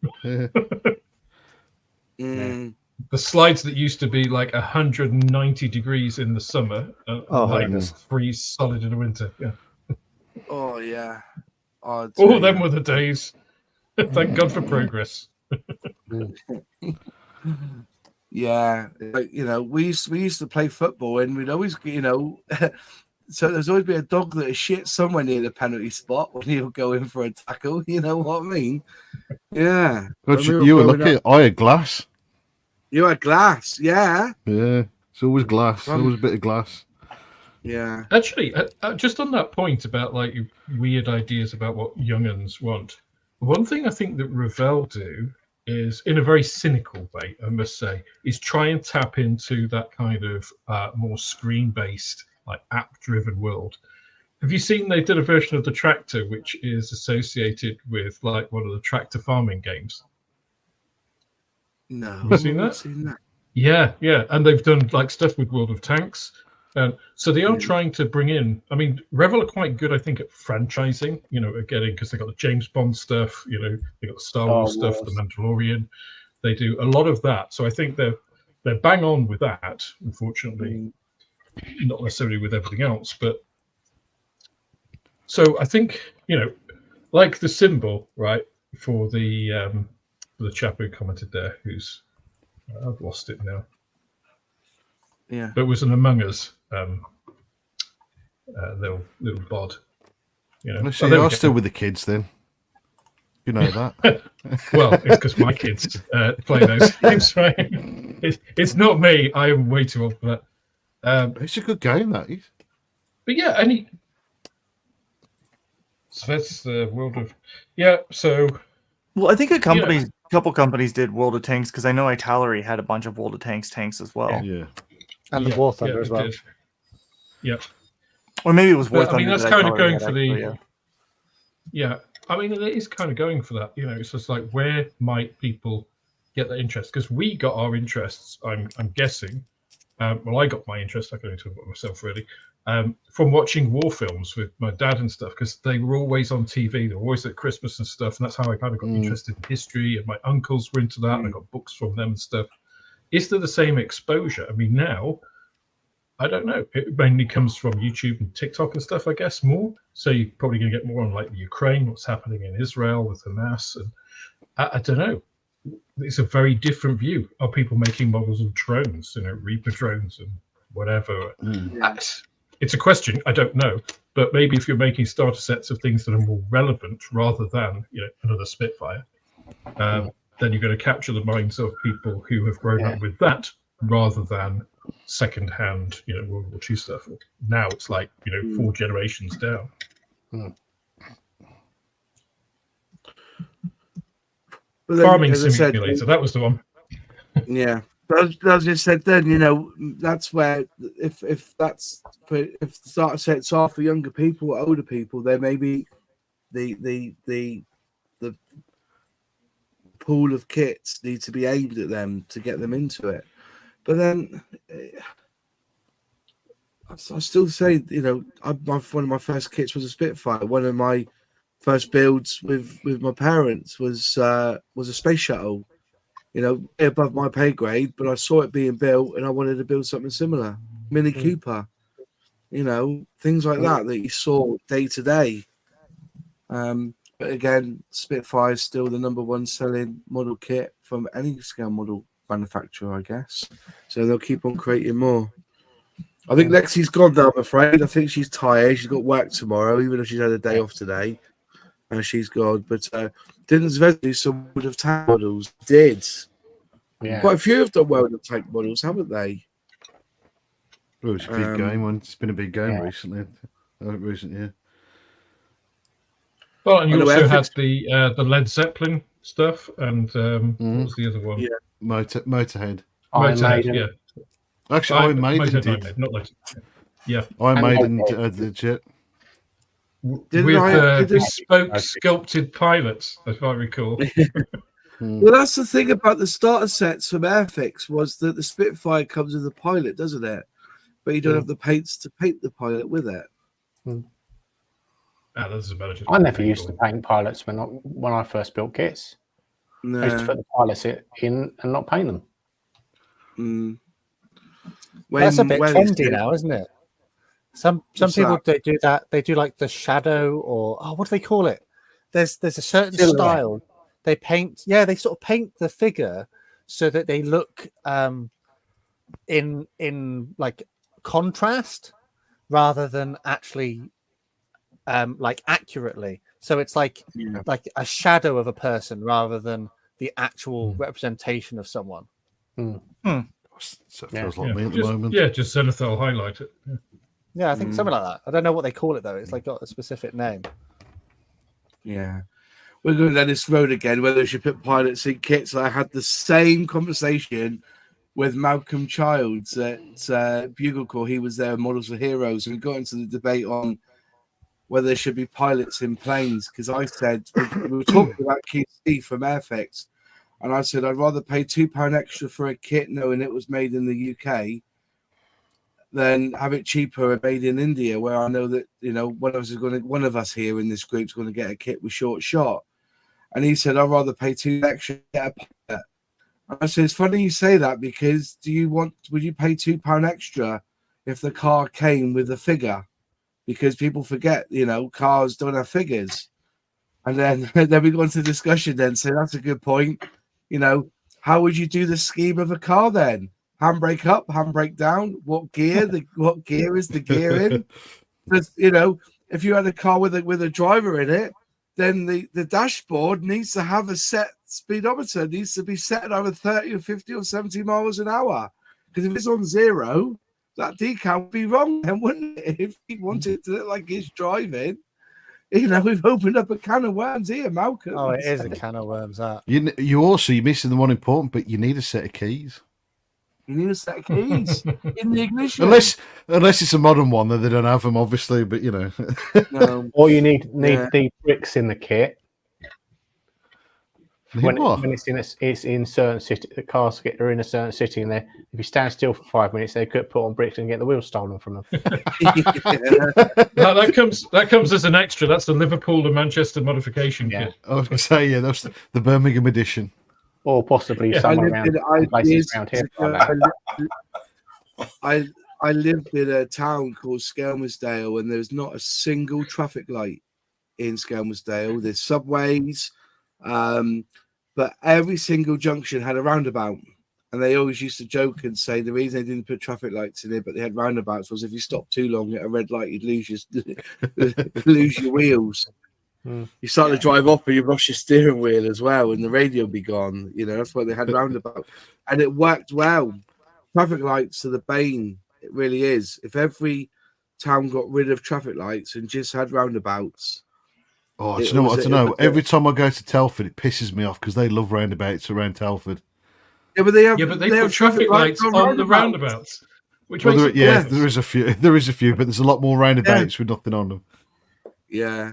concrete. The slides that used to be like 190 degrees in the summer, freeze solid in the winter. Yeah. Oh yeah. Them were the days. Thank God for progress. Yeah, you know, we used to play football, and we'd always, you know, so there's always be a dog that is shit somewhere near the penalty spot when he'll go in for a tackle. You know what I mean? Yeah. But you were lucky. I had glass. You had glass, yeah. Yeah, it's always glass. Always a bit of glass. Yeah. Actually, just on that point about like weird ideas about what young'uns want, one thing I think that Revell do is, in a very cynical way, I must say, is try and tap into that kind of more screen-based, like app-driven world. Have you seen they did a version of the tractor which is associated with like one of the tractor farming games? No. Have you seen that? Yeah, and they've done like stuff with World of Tanks. So they are trying to bring in, I mean, Revell are quite good, I think, at franchising, you know, getting, because they've got the James Bond stuff, you know, they've got the Star Wars stuff, the Mandalorian. They do a lot of that. So I think they're bang on with that, unfortunately, not necessarily with everything else. But so I think, you know, like the symbol, right, for the chap who commented there, who's, I've lost it now. Yeah. But it was an Among Us little bod. You know, So you're still with the kids then. You know that. Well, it's because my kids play those games, right? It's not me. I am way too old for that. It's a good game, that is. But yeah, so that's the world of So, well, I think a couple companies did World of Tanks, because I know Italeri had a bunch of World of Tanks as well. Yeah. And the War Thunder as well. Did. Yeah. Or maybe it was War Thunder. I mean, that's kind of going for the. Yeah, I mean, it is kind of going for that. You know, it's just like, where might people get that interest? Because we got our interests, I'm guessing. Well, I got my interest, I can only talk about myself really, from watching war films with my dad and stuff, because they were always on TV. They were always at Christmas and stuff. And that's how I kind of got interested in history. And my uncles were into that. And I got books from them and stuff. is there the same exposure? I mean, now, I don't know. It mainly comes from YouTube and TikTok and stuff, I guess, more. So you're probably going to get more on like the Ukraine, what's happening in Israel with Hamas. And I don't know. It's a very different view of people making models of drones, Reaper drones and whatever. It's a question, I don't know. But maybe if you're making starter sets of things that are more relevant rather than, another Spitfire, then you're going to capture the minds of people who have grown up with that rather than second-hand, World War II stuff. Now it's like, 4 generations down. But then, Farming as I said, simulator, that was the one. Yeah. But as I said then, that's where if the starter sets are for younger people or older people, then maybe the pool of kits need to be aimed at them to get them into it. But then I still say, one of my first kits was a Spitfire. One of my first builds with my parents was a space shuttle. Above my pay grade, but I saw it being built and I wanted to build something similar. Mini Cooper, things like that you saw day to day. But again, Spitfire is still the #1 selling model kit from any scale model manufacturer, I guess. So they'll keep on creating more. I think Lexi's gone now, I'm afraid. I think she's tired. She's got work tomorrow, even if she's had a day off today. She's gone. But didn't Zvezda some would have tank models? Did. Yeah. Quite a few have done well with tank models, haven't they? Well, it's a big game. It's been a big game recently. Recent year. Well, and you also had the Led Zeppelin stuff, and what was the other one? Yeah. Motorhead. Motorhead, yeah. Actually, Iron Maiden did. Not Led. Yeah. Iron Maiden did it. With bespoke sculpted pilots, if I recall. Well, that's the thing about the starter sets from Airfix, was that the Spitfire comes with a pilot, doesn't it? But you don't have the paints to paint the pilot with it. I never used to paint pilots when I first built kits. No. I used to put the pilots in and not paint them. That's a bit trendy now, isn't it? Some people they do that. They do like the shadow, or what do they call it? There's a certain style. They paint. Yeah, they sort of paint the figure so that they look in like contrast rather than actually like accurately. So it's like a shadow of a person rather than the actual representation of someone. So it feels like me at the moment. Yeah, just zenithal highlight it. Yeah, I think something like that. I don't know what they call it though. It's like got a specific name. Yeah. We're going down this road again, whether we should put pilots in kits. I had the same conversation with Malcolm Childs at Bugle Corps. He was there, Models for Heroes, and we got into the debate on whether there should be pilots in planes. Because I said, we were talking about QC from Airfix, and I said, I'd rather pay £2 extra for a kit knowing it was made in the UK than have it cheaper and made in India, where I know that, one of us here in this group is going to get a kit with short shot. And he said, I'd rather pay £2 extra to get a pilot. And I said, it's funny you say that, because would you pay £2 extra if the car came with a figure? Because people forget, cars don't have figures. And then we go into discussion then, say that's a good point. How would you do the scheme of a car then? Handbrake up, handbrake down, what gear is the gear in? Because, if you had a car with a driver in it, then the dashboard needs to have a set speedometer, needs to be set at either 30 or 50 or 70 miles an hour. Because if it's on 0, that decal would be wrong then, wouldn't it? If he wanted to look like he's driving. We've opened up a can of worms here, Malcolm. Oh, it is a can of worms, that. You're missing the one important, but you need a set of keys. You need a set of keys in the ignition. Unless it's a modern one, that they don't have them, obviously. But no. Or you need the bricks in the kit. When it's in certain city, the cars are in a certain city, and if you stand still for 5 minutes, they could put on bricks and get the wheels stolen from them. that comes as an extra. That's the Liverpool and Manchester modification kit. I was going to say, that's the Birmingham edition. or possibly Yeah, somewhere around places around here. I lived in a town called Skelmersdale, and there's not a single traffic light in Skelmersdale. There's subways, but every single junction had a roundabout. And they always used to joke and say the reason they didn't put traffic lights in it, but they had roundabouts, was if you stopped too long at a red light, you'd lose your wheels. You start to drive off, and you lost your steering wheel as well, and the radio would be gone. You know, that's why they had roundabout, and it worked well. Traffic lights are the bane. It really is. If every town got rid of traffic lights and just had roundabouts. Oh, do you know what? I don't know. Every time I go to Telford, it pisses me off because they love roundabouts around Telford. Yeah, but they put traffic lights on the roundabouts. Which makes it there is a few. There is a few, but there's a lot more roundabouts with nothing on them. Yeah.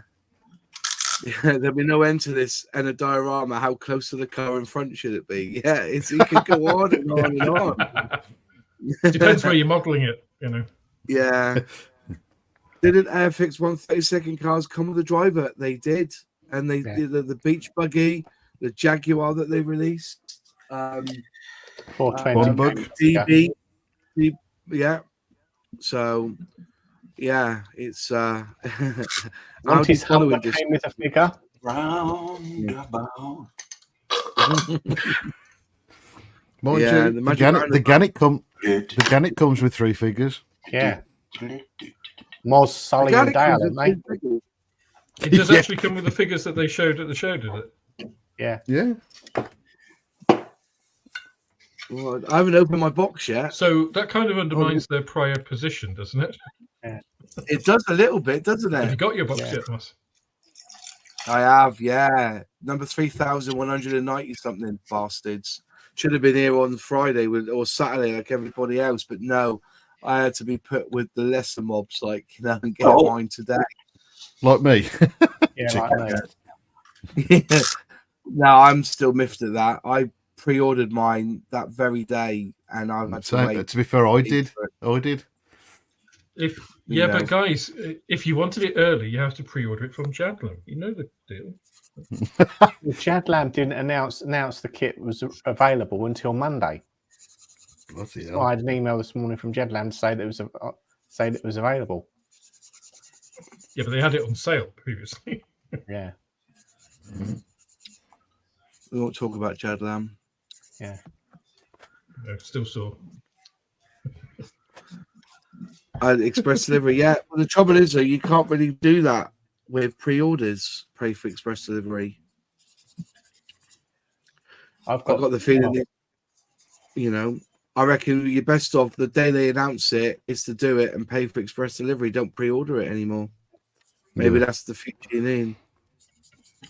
There'll be no end to this and a diorama. How close to the car in front should it be? Yeah, it could go on and on and on. Depends where you're modelling it, you know. Yeah. Didn't Airfix 132nd cars come with a driver? They did, and they did the beach buggy, the Jaguar that they released. 420 DB, yeah. So, yeah, it's Monty's Humber came with a figure. Roundabout. The Gannet comes with 3 figures. Yeah. Moz, Sully, and Dale, don't they? It does actually come with the figures that they showed at the show, did it? Yeah. Yeah. Well, I haven't opened my box yet. So that kind of undermines their prior position, doesn't it? Yeah. It does a little bit, doesn't it? Have you got your box yet, Moss? I have, yeah. Number 3,190 something bastards. Should have been here on Friday or Saturday like everybody else, but no. I had to be put with the lesser mobs, like, you know, and get mine today. Like me. Yeah, like me. No, I'm still miffed at that. I pre-ordered mine that very day, and I've had to wait. To be fair, I did. But guys, if you wanted it early, you have to pre-order it from Jadlam. You know the deal. Jadlam didn't announce the kit was available until Monday. So I had an email this morning from Jedland to say that it was available. Yeah, but they had it on sale previously. Yeah. We won't talk about Jadlam. Yeah. No, still sore. Express delivery, yeah. Well, the trouble is, though, you can't really do that with pre-orders. Pay for express delivery. I've got the feeling that, you know, I reckon you're best off the day they announce it is to do it and pay for express delivery. Don't pre-order it anymore. Maybe that's the future you need.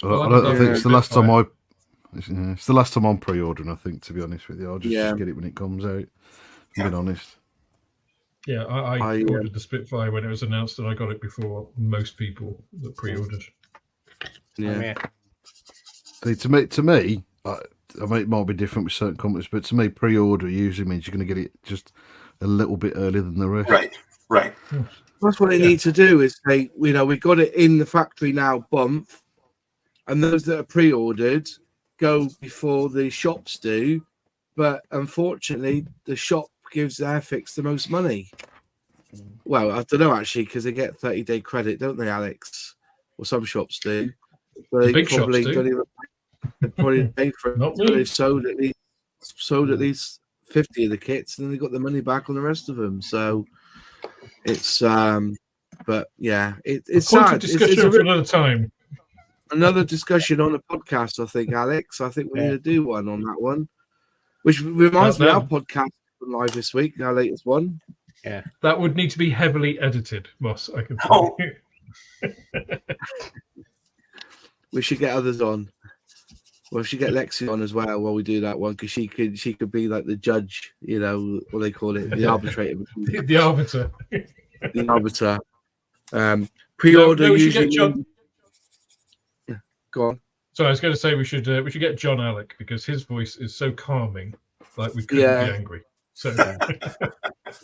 I think it's the last time it's the last time I'm pre-ordering. I think, to be honest with you, I'll just get it when it comes out. Being honest. Yeah, I ordered the Spitfire when it was announced, and I got it before most people that pre-ordered. Yeah. See, to me, I mean, it might be different with certain companies, but to me, pre-order usually means you're going to get it just a little bit earlier than the rest. Right. That's what they need to do is say, you know, we've got it in the factory now, bump, and those that are pre-ordered go before the shops do. But unfortunately, the shop gives Airfix the most money. Well, I don't know actually, because they get 30-day credit, don't they, Alex? Or some shops do. But they big probably shops do. don't even. They probably paid for it. Not So me. they've sold at least 50 of the kits, and then they got the money back on the rest of them. So it's but yeah, it's Point sad. of discussion for another time. Another discussion on the podcast, I think, Alex. I think we need to do one on that one. Which reminds me, our podcast is live this week, our latest one. Yeah. That would need to be heavily edited, Moss, I can tell you. We should get others on. Well, we should get Lexi on as well while we do that one, because she could be like the judge, you know, what they call it, the arbitrator. The arbiter. The arbiter. Pre-order we should usually. get John. Go on. So I was going to say we should get John Alec, because his voice is so calming, like we couldn't be angry. So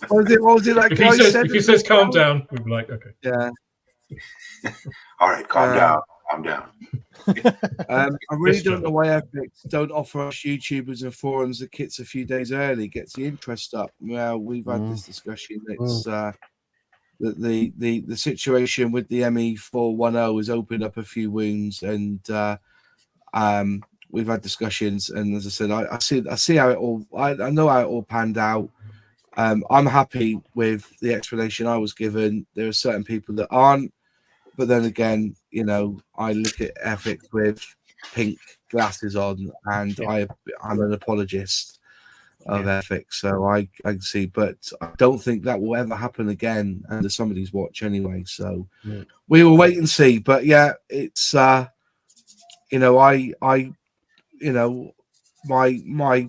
what was it like? If he says calm down, we'd be like, okay. Yeah. All right, calm down. I'm down. I really Yes, don't John. know why Airfix don't offer us YouTubers and forums the kits a few days early. Gets the interest up. Well, we've had this discussion. It's the situation with the ME410 has opened up a few wounds, and we've had discussions. And as I said, I see how it all. I know how it all panned out. I'm happy with the explanation I was given. There are certain people that aren't. But then again, you know, I look at Airfix with pink glasses on, and I'm an apologist of Airfix, so I can see. But I don't think that will ever happen again under somebody's watch anyway. So we will wait and see. But yeah, it's you know, my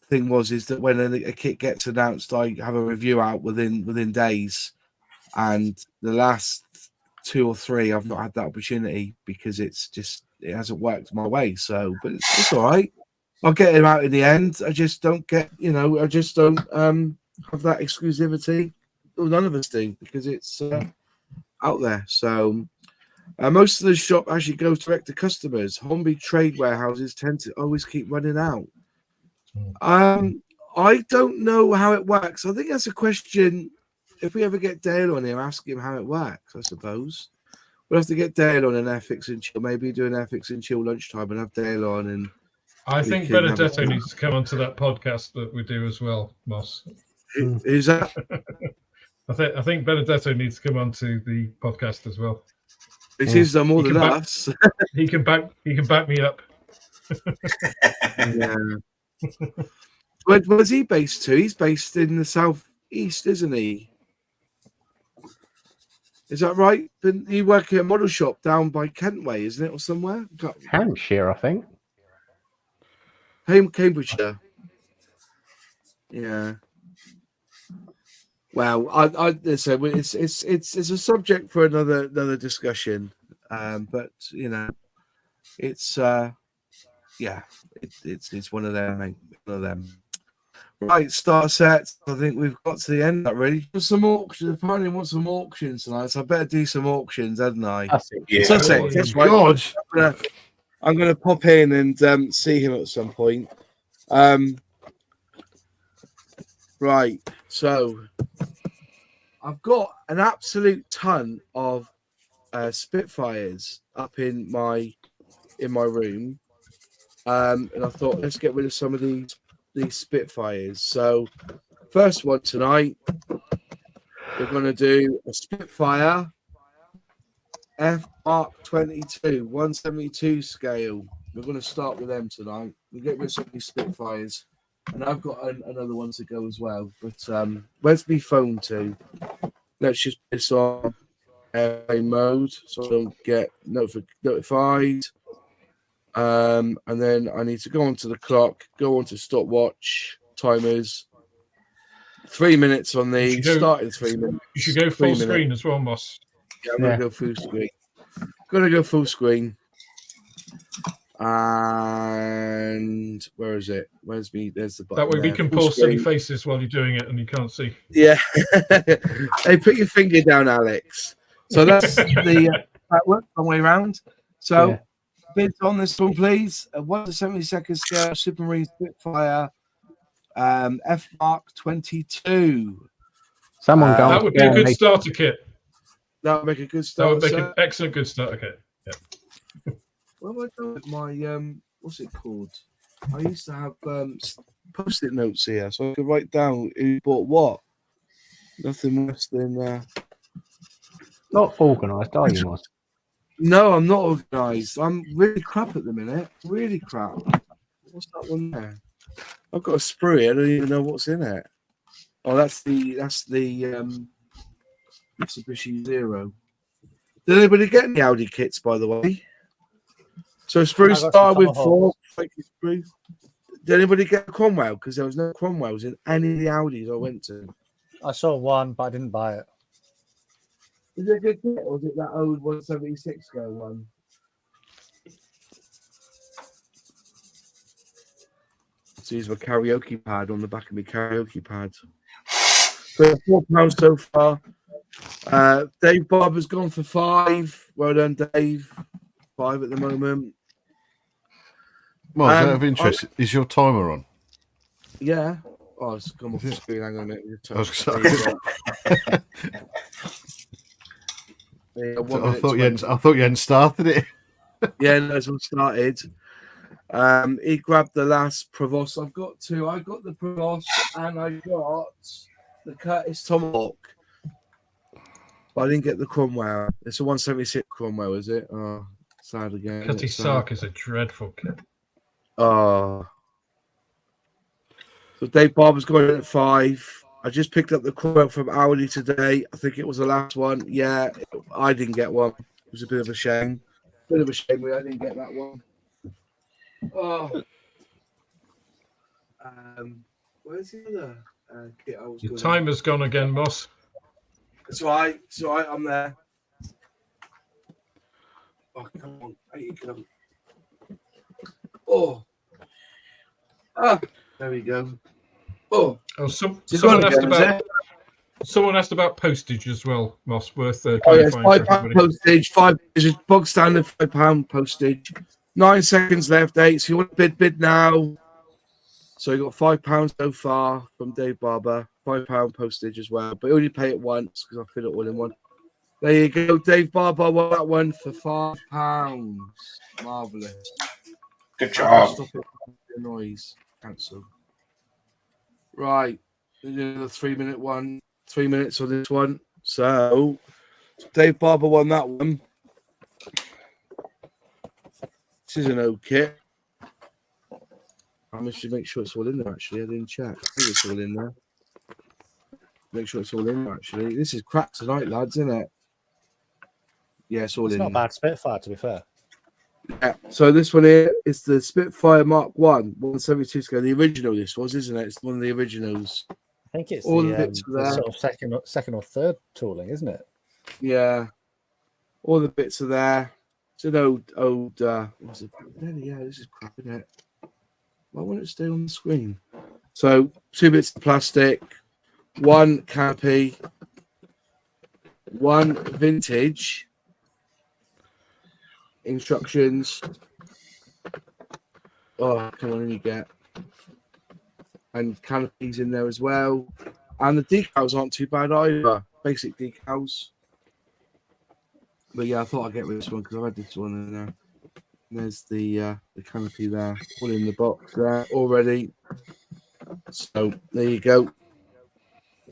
thing is that when a kit gets announced, I have a review out within days, and the last 2 or 3 I've not had that opportunity because it hasn't worked my way. So but it's all right, I'll get him out in the end. I just don't have that exclusivity. Well, none of us do, because it's out there. So most of the shop actually goes direct to customers. Hornby trade warehouses tend to always keep running out. I don't know how it works. I think that's a question. If we ever get Dale on here, ask him how it works. I suppose we'll have to get Dale on an Airfix and Chill. Maybe do an Airfix and Chill lunchtime and have Dale on. And I think Benedetto needs to come onto that podcast that we do as well, Moss. Who's that? I think Benedetto needs to come onto the podcast as well. He's done more than us. He can back me up. Yeah. Where's he based to? He's based in the southeast, isn't he? Is that right? But you work at a model shop down by Kentway, isn't it, or somewhere? Hampshire, I think. Cambridgeshire. Yeah. Well, it's a subject for another discussion. But you know, it's it's one of them, mate. One of them. Right, star sets. I think we've got to the end. Not really. Some auctions. Apparently, want some auctions tonight, so I better do some auctions, hadn't I? Sussex. That's right. God. I'm gonna pop in and see him at some point. Right. So I've got an absolute ton of Spitfires up in my room, and I thought let's get rid of some of these Spitfires. So first one tonight, we're going to do a Spitfire F Mark 22 172 scale. We're going to start with them tonight. We'll get rid of some of these Spitfires, and I've got another one to go as well. But where's my phone to? Let's just put this on airplane mode so I don't get notified. And then I need to go onto the clock, go onto stopwatch, timers. 3 minutes on the starting 3 minutes. You should go full screen as well, Moss. Yeah, I'm going to go full screen. Gonna go full screen. And where is it? Where's me? There's the button. That way we can pull silly faces while you're doing it and you can't see. Yeah. Hey, put your finger down, Alex. So that's the work one way around. So bids on this one, please. 1 to 72nd scale Supermarine Spitfire F Mark 22. Someone go. That would be a good starter kit. That would make a good start. That would make an excellent good starter kit. Yeah. What have I done with my what's it called? I used to have post-it notes here, so I could write down who bought what. Nothing worse than Not organised, are you, Moss? No, I'm not organised. I'm really crap at the minute. Really crap. What's that one there? I've got a sprue here. I don't even know what's in it. Oh, that's the Mitsubishi Zero. Did anybody get any Audi kits, by the way? So sprue started with 4. Thank you, sprue. Did anybody get a Cromwell? Because there was no Cromwells in any of the Audis I went to. I saw one, but I didn't buy it. Is it a good kit, or is it that old 176 scale one? To use my karaoke pad on the back of my karaoke pad. So £4 so far. Dave Barber's gone for 5. Well done, Dave. 5 at the moment. Well, out of interest, is your timer on? Yeah. Oh, it's come off the screen. Hang on a minute. I was sorry. I thought you hadn't started it. Yeah, no, it's all started. He grabbed the last Provost. I've got 2. I got the Provost and I got the Curtis Tomahawk. But I didn't get the Cromwell. It's a 176 Cromwell, is it? Oh, sad again. Cutty Sark is a dreadful kit. Oh. So Dave Barber's going in at 5. I just picked up the Cromwell from Audi today. I think it was the last one. Yeah, I didn't get one. It was a bit of a shame. I didn't get that one. Oh. Where's the other kit I was Your timer's gone again, Moss. It's all right. It's all right. I'm there. Oh, come on. There you go. Oh. Ah, there we go. Oh. Someone asked about postage as well, Moss. Worth £5 postage. Bog standard £5 postage. 9 seconds left, 8. So you want to bid now. So you got £5 so far from Dave Barber. £5 postage as well. But you only pay it once because I fit it all in one. There you go. Dave Barber won that one for £5. Marvellous. Good job. Stop it. The noise. Cancel. Right. The 3-minute one. 3 minutes on this one. So Dave Barber won that one. This is an old kit. I must make sure it's all in there, actually. I didn't check. I think it's all in there. Make sure it's all in there, actually. This is crap tonight, lads, isn't it? Yeah, it's all in there. It's not bad Spitfire, to be fair. Yeah. So this one here is the Spitfire Mark 172 scale. The original this was, isn't it? It's one of the originals. I think it's all the bits there. sort of second or third tooling, isn't it? Yeah. All the bits are there. It's an old what's it? Yeah, this is crap, isn't it? Why won't it stay on the screen? So 2 bits of plastic, 1 canopy, 1 vintage, instructions. Oh, come on, you get. And canopies in there as well. And the decals aren't too bad either. Basic decals. But yeah, I thought I'd get rid of this one because I had this one in there. There's the canopy there, all in the box there already. So there you go.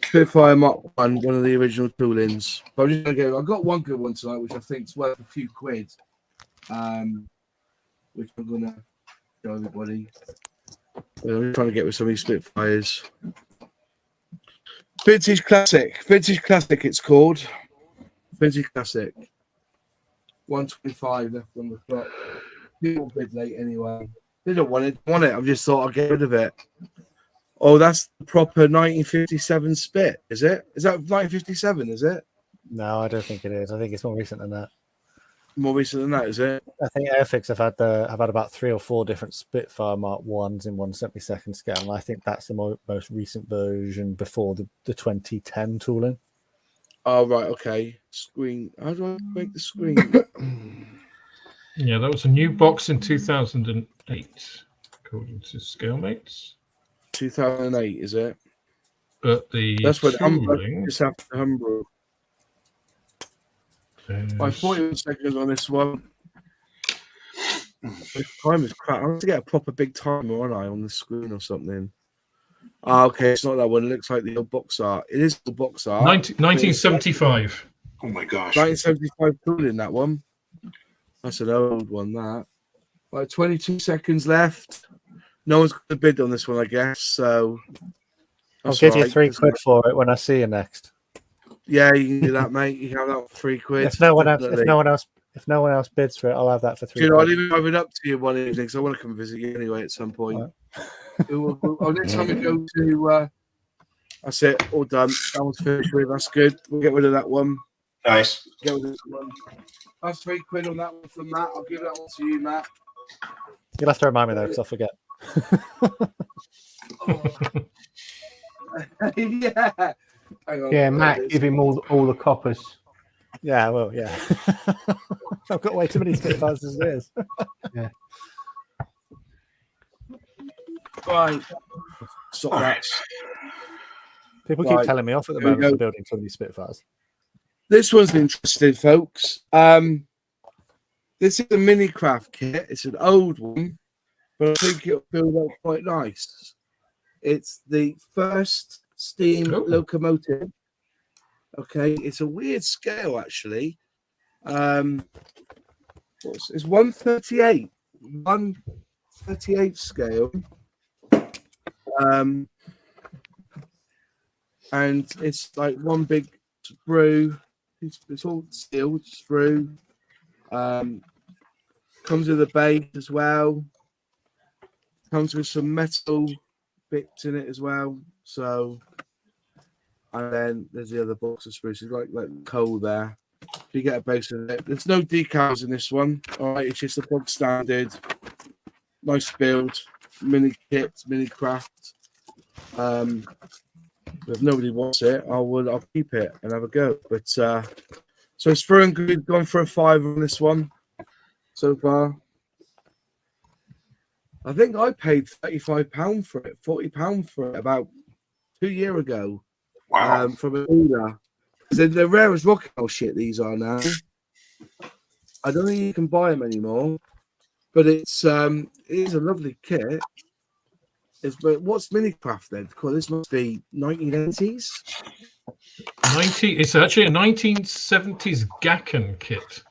Spitfire Mark 1, one of the original toolings. But I'm just gonna go. I've got one good one tonight, which I think is worth a few quid. Which I'm gonna show everybody. I'm trying to get with some of these Spitfires. Vintage Classic. Vintage Classic, it's called. Vintage Classic. 125 left on the clock. People bid late anyway. They don't want it. I just thought I'd get rid of it. Oh, that's the proper 1957 Spit, is it? Is that 1957, is it? No, I don't think it is. I think it's more recent than that. More recent than that, is it? I think Airfix have had about 3 or 4 different Spitfire Mark 1s in 1/72 scale, and I think that's the most recent version before the 2010 tooling. Oh, right, okay. Screen. How do I make the screen? Yeah, that was a new box in 2008, according to Scalemates. 2008, is it? But that's when tooling... just after Humber. My 41 seconds on this one. This time is crap. I have to get a proper big timer, aren't I, on the screen or something? Ah, okay, it's not that one. It looks like the old box art. It is the box art. 1975. Oh my gosh. 1975 tooling, that one. That's an old one, that. Like 22 seconds left. No one's going to bid on this one, I guess. So I'll give you £3 for it when I see you next. Yeah, you can do that, mate. You can have that for £3. If no one else bids for it, I'll have that for £3. You know, I'll even drive it up to you one evening because I want to come visit you anyway at some point. Right. Next time we go to, that's it, all done. That one's finished with. That's good. We'll get rid of that one. Nice. Get rid of this one. That's £3 on that one from Matt. I'll give that one to you, Matt. You'll have to remind me though, because I'll forget. Yeah. Hang on. Yeah, Matt, give him all the coppers. Yeah, I will. Yeah. I've got way too many Spitfires as it is. Right. Stop that. People Right. keep telling me off at the Here we moment go. for building too many Spitfires. This one's interesting, folks. This is a mini craft kit. It's an old one, but I think it'll build up quite nice. It's the first steam locomotive. Okay, it's a weird scale actually. It's 138. 138 scale. And it's like one big sprue. It's all steel sprue. Comes with a base as well. Comes with some metal bits in it as well. So, and then there's the other box of sprues. It's like coal there. You get a base of it. There's no decals in this one. All right, it's just a bog standard, nice build, mini kit, mini craft. If nobody wants it, I'll keep it and have a go. But so it's through and good. Gone for a 5 on this one so far. I think I paid £35 for it, £40 for it about 2 years ago. Wow. From a dealer. They're the rarest rock and roll shit these are now. I don't think you can buy them anymore. But it is a lovely kit. But what's Minicraft then? Because this must be 1980s. It's actually a 1970s Gakken kit.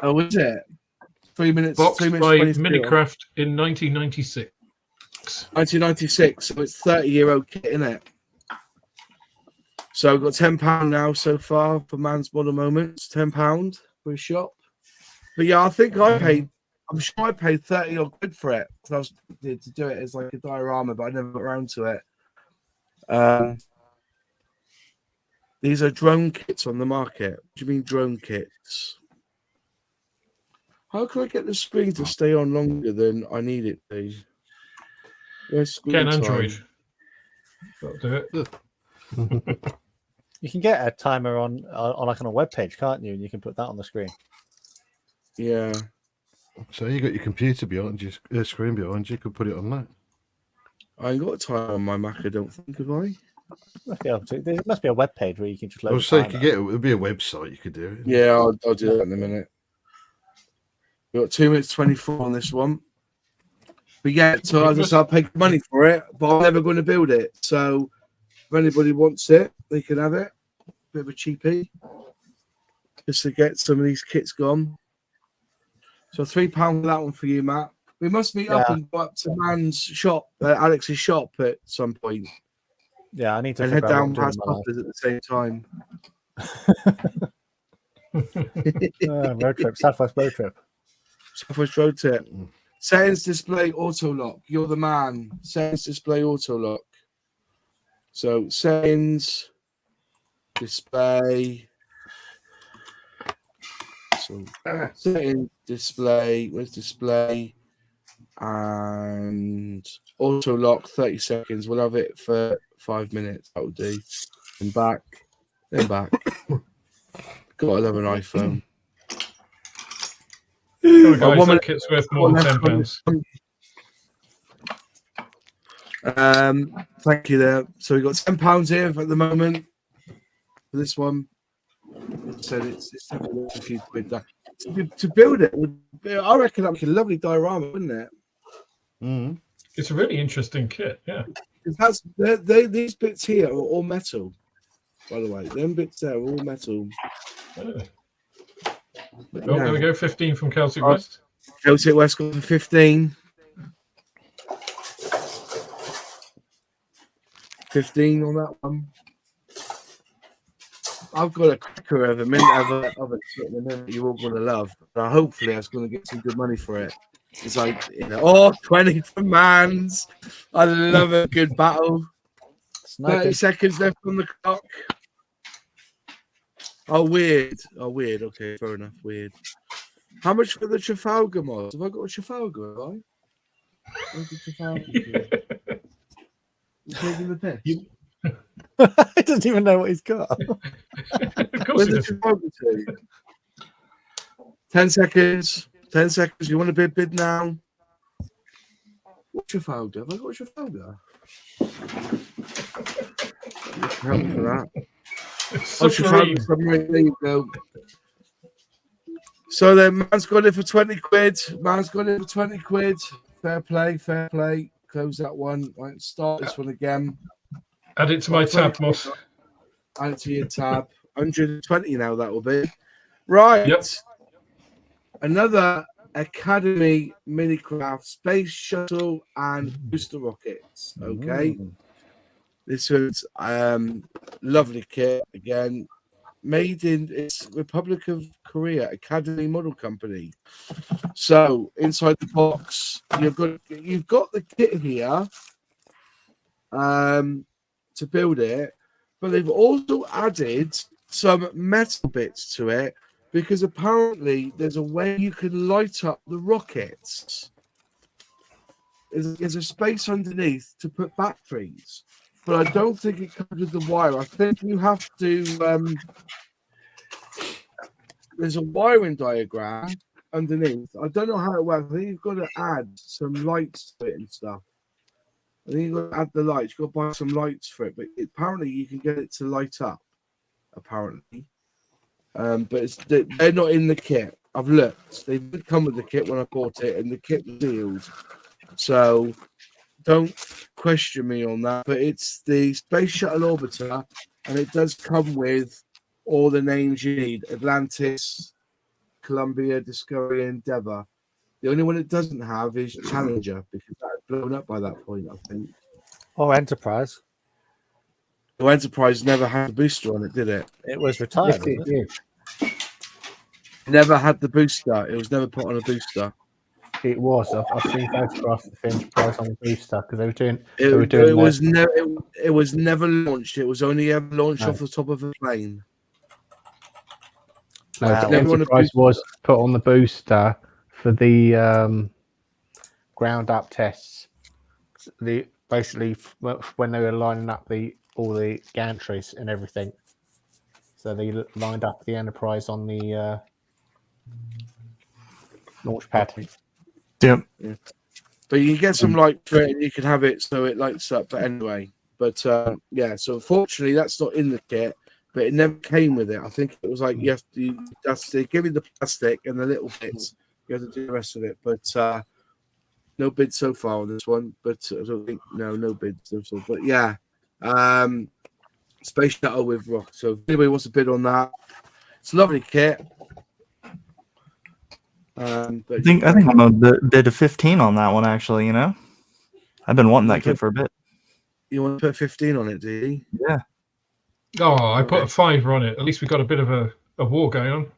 Oh, is it? 3 minutes. Boxed 3 minutes by 23. Minicraft in 1996. 1996. So it's 30-year-old kit, isn't it? So I've got £10 now so far for Man's Model Moments. £10 for a shop. But yeah, I think I paid. I'm sure I paid 30 or good for it because I was to do it as like a diorama, but I never got around to it. These are drone kits on the market. What do you mean drone kits? How can I get the screen to stay on longer than I need it to? Where's screen Get an time? Android. That'll do it. You can get a timer on like on a web page, can't you? And you can put that on the screen. Yeah. So you got your computer behind you, screen behind you. You could put it on that. I ain't got a timer on my Mac, I don't think, have I? There must be a web page where you can just load. I was saying, you could get it. It'd be a website. You could do it. Yeah, I'll do that in a minute. We've got 2 minutes 24 on this one. But yeah, so as I said, I'll pay money for it, but I'm never going to build it. So if anybody wants it, they can have it. Bit of a cheapie. Just to get some of these kits gone. So £3 for that one for you, Matt. We must meet up and go up to Man's shop, Alex's shop at some point. Yeah, I need to and head down past Poppers at the same time. Road trip, Southwest road trip. Southwest road trip. Settings display auto lock. You're the man. Settings display auto lock. So settings display. So setting display. Where's display? And auto lock 30 seconds. We'll have it for 5 minutes. That will do. And back. Then back. Gotta love an iPhone. Oh, guys, that kit's worth more than £10. Thank you there. So we've got £10 here at the moment for this one. So it's definitely a few quid there. To build it, I reckon that would be a lovely diorama, wouldn't it? Mm. It's a really interesting kit, yeah. These bits here are all metal, by the way. Them bits there are all metal. Oh, there we go. 15 from Celtic West. Celtic West got 15. 15 on that one. I've got a cracker of a minute of a minute you're all going to love. But hopefully, I was going to get some good money for it. It's like, 20 for Mans. I love a good battle. 30 seconds left on the clock. Oh, weird. Okay, fair enough. Weird. How much for the Trafalgar mod? Have I got a Trafalgar? Have I? Where's the Trafalgar? You're taking the piss. He doesn't even know what he's got. Where's the Trafalgar to? 10 seconds. 10 seconds. You want to bid now? What's your folder? Have I got your folder? Help me for that. Submarine. Submarine. There you go. So then, man's got it for 20 quid. Man's got it for 20 quid. Fair play, fair play. Close that one. Right, start this one again. Add it to my tab, Moss. Add it to your tab. 120 now, that will be. Right. Yep. Another Academy Minicraft Space Shuttle and Booster Rockets. Okay. This one's lovely kit again. Made in it's Republic of Korea Academy Model Company. So inside the box, you've got the kit here to build it, but they've also added some metal bits to it because apparently there's a way you can light up the rockets. There's a space underneath to put batteries, but I don't think it comes with the wire. I think you have to. There's a wiring diagram underneath. I don't know how it works. I think you've got to add some lights to it and stuff. I think you've got to add the lights. You've got to buy some lights for it, but apparently you can get it to light up. Apparently, but they're not in the kit. I've looked. They did come with the kit when I bought it, and the kit was sealed. So don't question me on that. But it's the Space Shuttle Orbiter, and it does come with all the names you need: Atlantis, Columbia, Discovery, Endeavour. The only one it doesn't have is Challenger, because that had blown up by that point, I think. Or Enterprise. The Enterprise never had a booster on it, did it? It was retired. Yes, Wasn't it? it Never had the booster. It was never put on a booster. It was. I've seen photographs of the Enterprise on the booster because they were doing. It was never launched. It was only ever launched off the top of a plane. No, Wow. the Enterprise was put on the booster for the ground up tests. Basically when they were lining up all the gantries and everything. So they lined up the Enterprise on the launch pad. Yep. Yeah. But you can get some light for it and you can have it so it lights up. But anyway, so unfortunately that's not in the kit, but it never came with it. I think it was like they give you the plastic and the little bits. You have to do the rest of it. But no bid so far on this one. But I don't think no bids. But yeah. Space Shuttle with rock. So if anybody wants to bid on that, it's a lovely kit. But I think I'm a bid of 15 on that one, actually. I've been wanting that kit for a bit. You want to put 15 on it, do you? Yeah. Oh, I put a 5 on it. At least we got a bit of a war going on.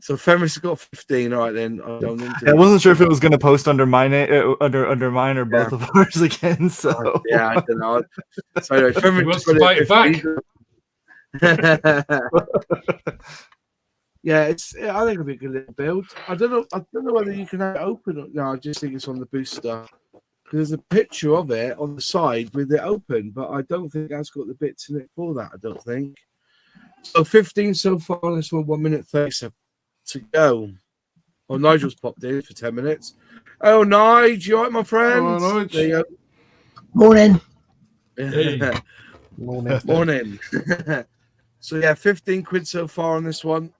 So Femis has got 15. All right, then. I wasn't sure if it was going to post under mine or both of ours again. So yeah, I don't know. So anyway, Femis wants to fight back. Yeah, I think it'll be a good little build. I don't know whether you can have it open or no. I just think it's on the booster because there's a picture of it on the side with it open, but I don't think that's got the bits in it for that. I don't think. So 15 so far on this one. 1 minute 30 to go. Oh, Nigel's popped in for 10 minutes. Oh, Nigel, you all right, my friend? Oh, Nigel. There you go. Morning. Hey. Morning. So yeah, 15 quid so far on this one.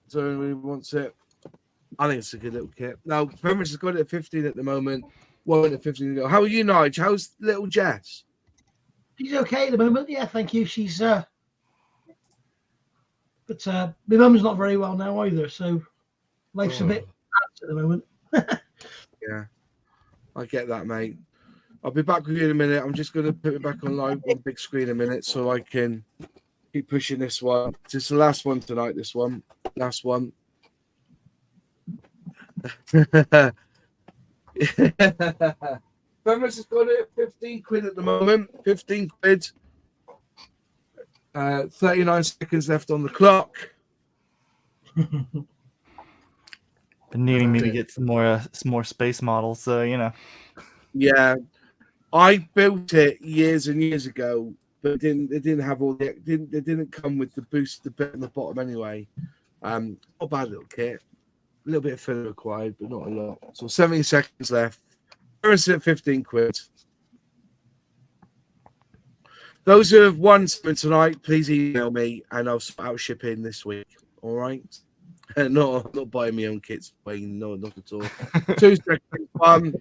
So anybody wants it? I think it's a good little kit. Now, Femis has got it at 15 at the moment. 1 minute 15 to go. How are you, Nigel? How's little Jess? She's okay at the moment. Yeah, thank you. She's but my mum's not very well now either, so life's a bit at the moment. Yeah, I get that, mate. I'll be back with you in a minute. I'm just going to put it back on live on big screen a minute so I can keep pushing this one. It's the last one tonight, this one. Last one. Femis has got it at 15 quid at the moment. 15 quid. 39 seconds left on the clock. Been needing me to get some more space models, so Yeah, I built it years and years ago but it didn't have all the it didn't come with the boost, the bit on the bottom anyway. Not a bad little kit. A little bit of filler required, but not a lot. So 70 seconds left. Currency at 15 quid. Those who have won something tonight, please email me and I'll sort out shipping this week. All right. Not buying my own kits, Wayne. No, not at all. 2 seconds. 1.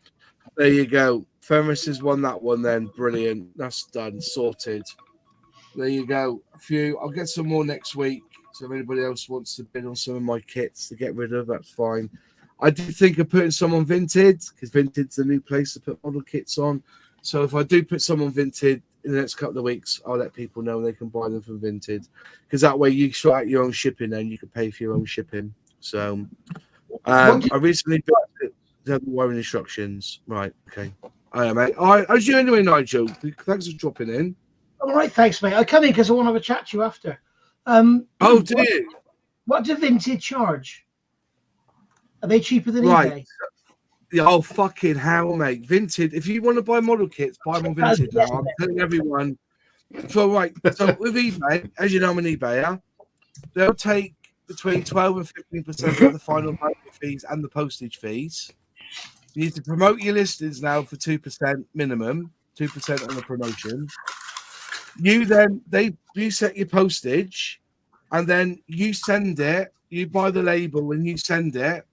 There you go. Ferris has won that one then. Brilliant. That's done. Sorted. There you go. A few. I'll get some more next week. So if anybody else wants to bid on some of my kits to get rid of, that's fine. I did think of putting some on Vinted because Vinted's the new place to put model kits on. So if I do put some on Vinted in the next couple of weeks, I'll let people know they can buy them from Vinted because that way you sort out your own shipping and you can pay for your own shipping. So I recently built the wiring instructions. Right. Okay. I am, mate. All right. How's you anyway, Nigel? Thanks for dropping in. All right. Thanks, mate. I come in because I want to have a chat to you after. Oh, do you? What do Vinted charge? Are they cheaper than eBay? Yeah, oh, fucking hell, mate. Vinted, if you want to buy model kits, buy them on Vinted now. I'm telling everyone. So, right. So, with eBay, as you know, I'm an eBayer, they'll take between 12 and 15% of the final monthly fees and the postage fees. You need to promote your listings now for 2% minimum, 2% on the promotion. You set your postage and then you send it, you buy the label and you send it.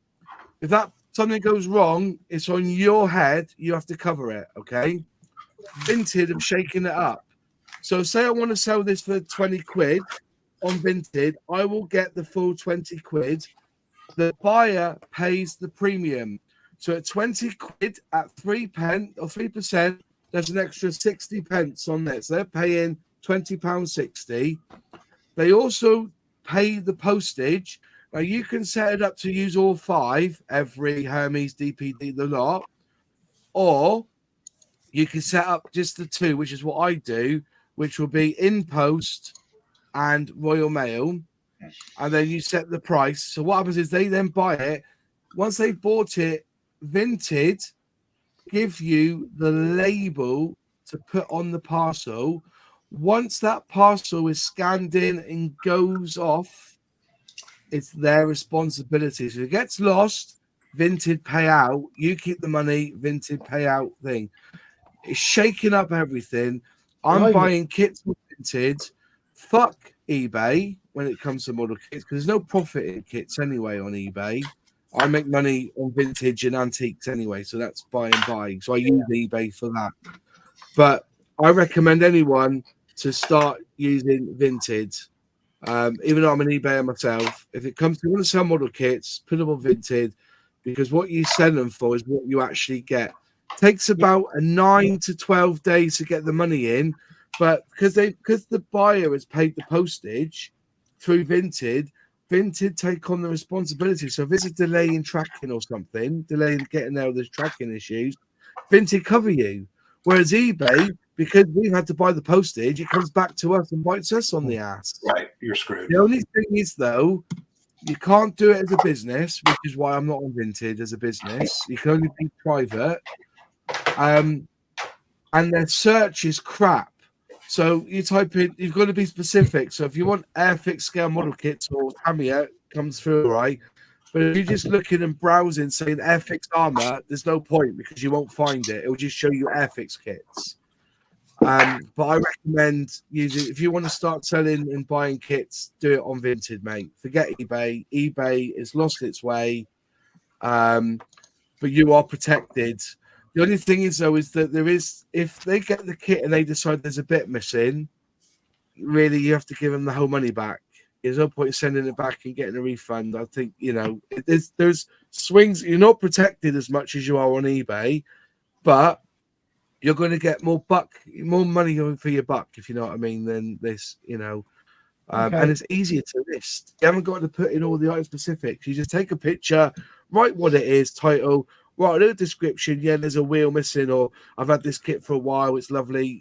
If that something goes wrong, it's on your head, you have to cover it, okay? Vinted have shaken it up. So say I want to sell this for 20 quid on Vinted, I will get the full 20 quid. The buyer pays the premium. So at 20 quid at 3p or 3%, there's an extra 60 pence on this. So they're paying £20.60. They also pay the postage. Now you can set it up to use all 5, every Hermes, DPD, the lot, or you can set up just the 2, which is what I do, which will be in post and Royal Mail, and then you set the price. So what happens is they then buy it. Once they've bought it, Vinted give you the label to put on the parcel. Once that parcel is scanned in and goes off, it's their responsibility. So if it gets lost, Vinted pay out. You keep the money, Vinted pay out thing. It's shaking up everything. I'm buying kits with Vinted. Fuck eBay when it comes to model kits because there's no profit in kits anyway on eBay. I make money on vintage and antiques anyway, so that's buy and buy. So I use eBay for that. But I recommend anyone to start using Vinted. Even though I'm an eBayer myself, if it comes to you want to sell model kits, put them on Vinted because what you sell them for is what you actually get. It takes about 9 to 12 days to get the money in, but because the buyer has paid the postage through Vinted take on the responsibility. So if there's a delay in tracking or something, delay in getting there, there's tracking issues, Vinted cover you. Whereas eBay, because we've had to buy the postage, it comes back to us and bites us on the ass. Right, you're screwed. The only thing is, though, you can't do it as a business, which is why I'm not on Vinted as a business. You can only be private. And their search is crap. So you type in, you've got to be specific. So if you want Airfix scale model kits or Tamiya, comes through, right? But if you're just looking and browsing saying Airfix armor, there's no point because you won't find it. It will just show you Airfix kits. But I recommend using, if you want to start selling and buying kits, do it on Vinted, mate. Forget eBay. eBay has lost its way, but you are protected. The only thing is, though, is that there is, if they get the kit and they decide there's a bit missing, really you have to give them the whole money back. There's no point in sending it back and getting a refund. I think, there's swings. You're not protected as much as you are on eBay, but you're going to get more money for your buck, if you know what I mean, than this, okay. And it's easier to list. You haven't got to put in all the item specifics. You just take a picture, write what it is, title, write a little description. Yeah, there's a wheel missing, or I've had this kit for a while. It's lovely,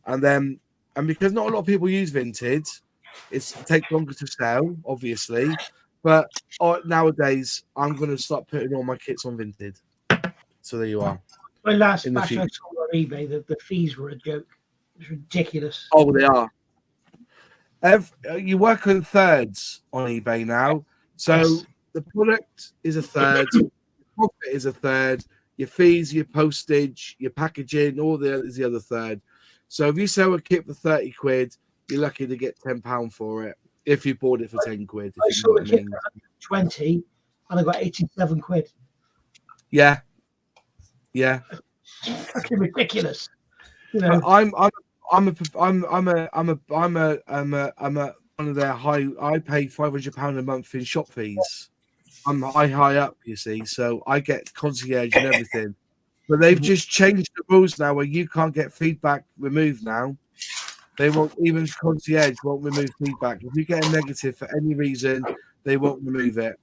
and because not a lot of people use Vinted, it takes longer to sell, obviously. But nowadays, I'm going to start putting all my kits on Vinted. So there you are. My last batch I sold on eBay, the fees were a joke. It's ridiculous. Oh, they are. You work on thirds on eBay now. So Yes. the product is a third, profit is a third, your fees, your postage, your packaging, all is the other third. So if you sell a kit for 30 quid, you're lucky to get £10 for it if you bought it for 10 quid. I If you saw know the what I kit mean. for 120 and I got 87 quid. Yeah. Yeah. Fucking ridiculous. You know, I'm one of their high. I pay £500 a month in shop fees. I'm high up, you see, so I get concierge and everything. But they've just changed the rules now where you can't get feedback removed now. They won't even concierge won't remove feedback. If you get a negative for any reason, they won't remove it.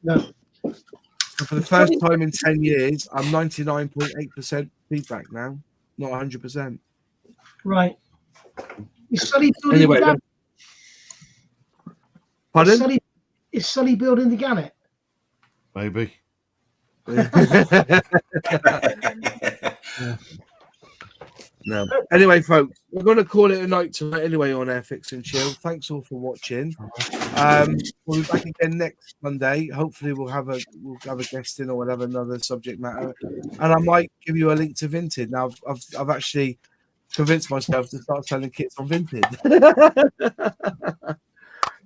no. So for the first time in 10 years, I'm 99.8% feedback now, not 100%. Right. Is Sully building Anyway, the Gannet? pardon? Is Sully building the Gannet? Maybe. No. Anyway, folks, we're going to call it a night tonight anyway on Airfix and Chill. Thanks all for watching. We'll be back again next Monday. Hopefully, we'll have a guest in or we'll have another subject matter, and I might give you a link to Vinted. Now, I've actually convinced myself to start selling kits on Vinted.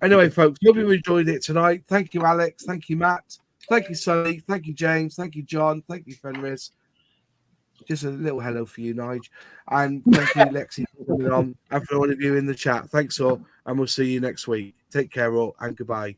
Anyway, folks, hope you enjoyed it tonight. Thank you, Alex. Thank you, Matt. Thank you, Sonny. Thank you, James. Thank you, John. Thank you, Fenris. Just a little hello for you, Nige. And thank you, Lexi, for coming on. And for all of you in the chat, thanks all. And we'll see you next week. Take care all and goodbye.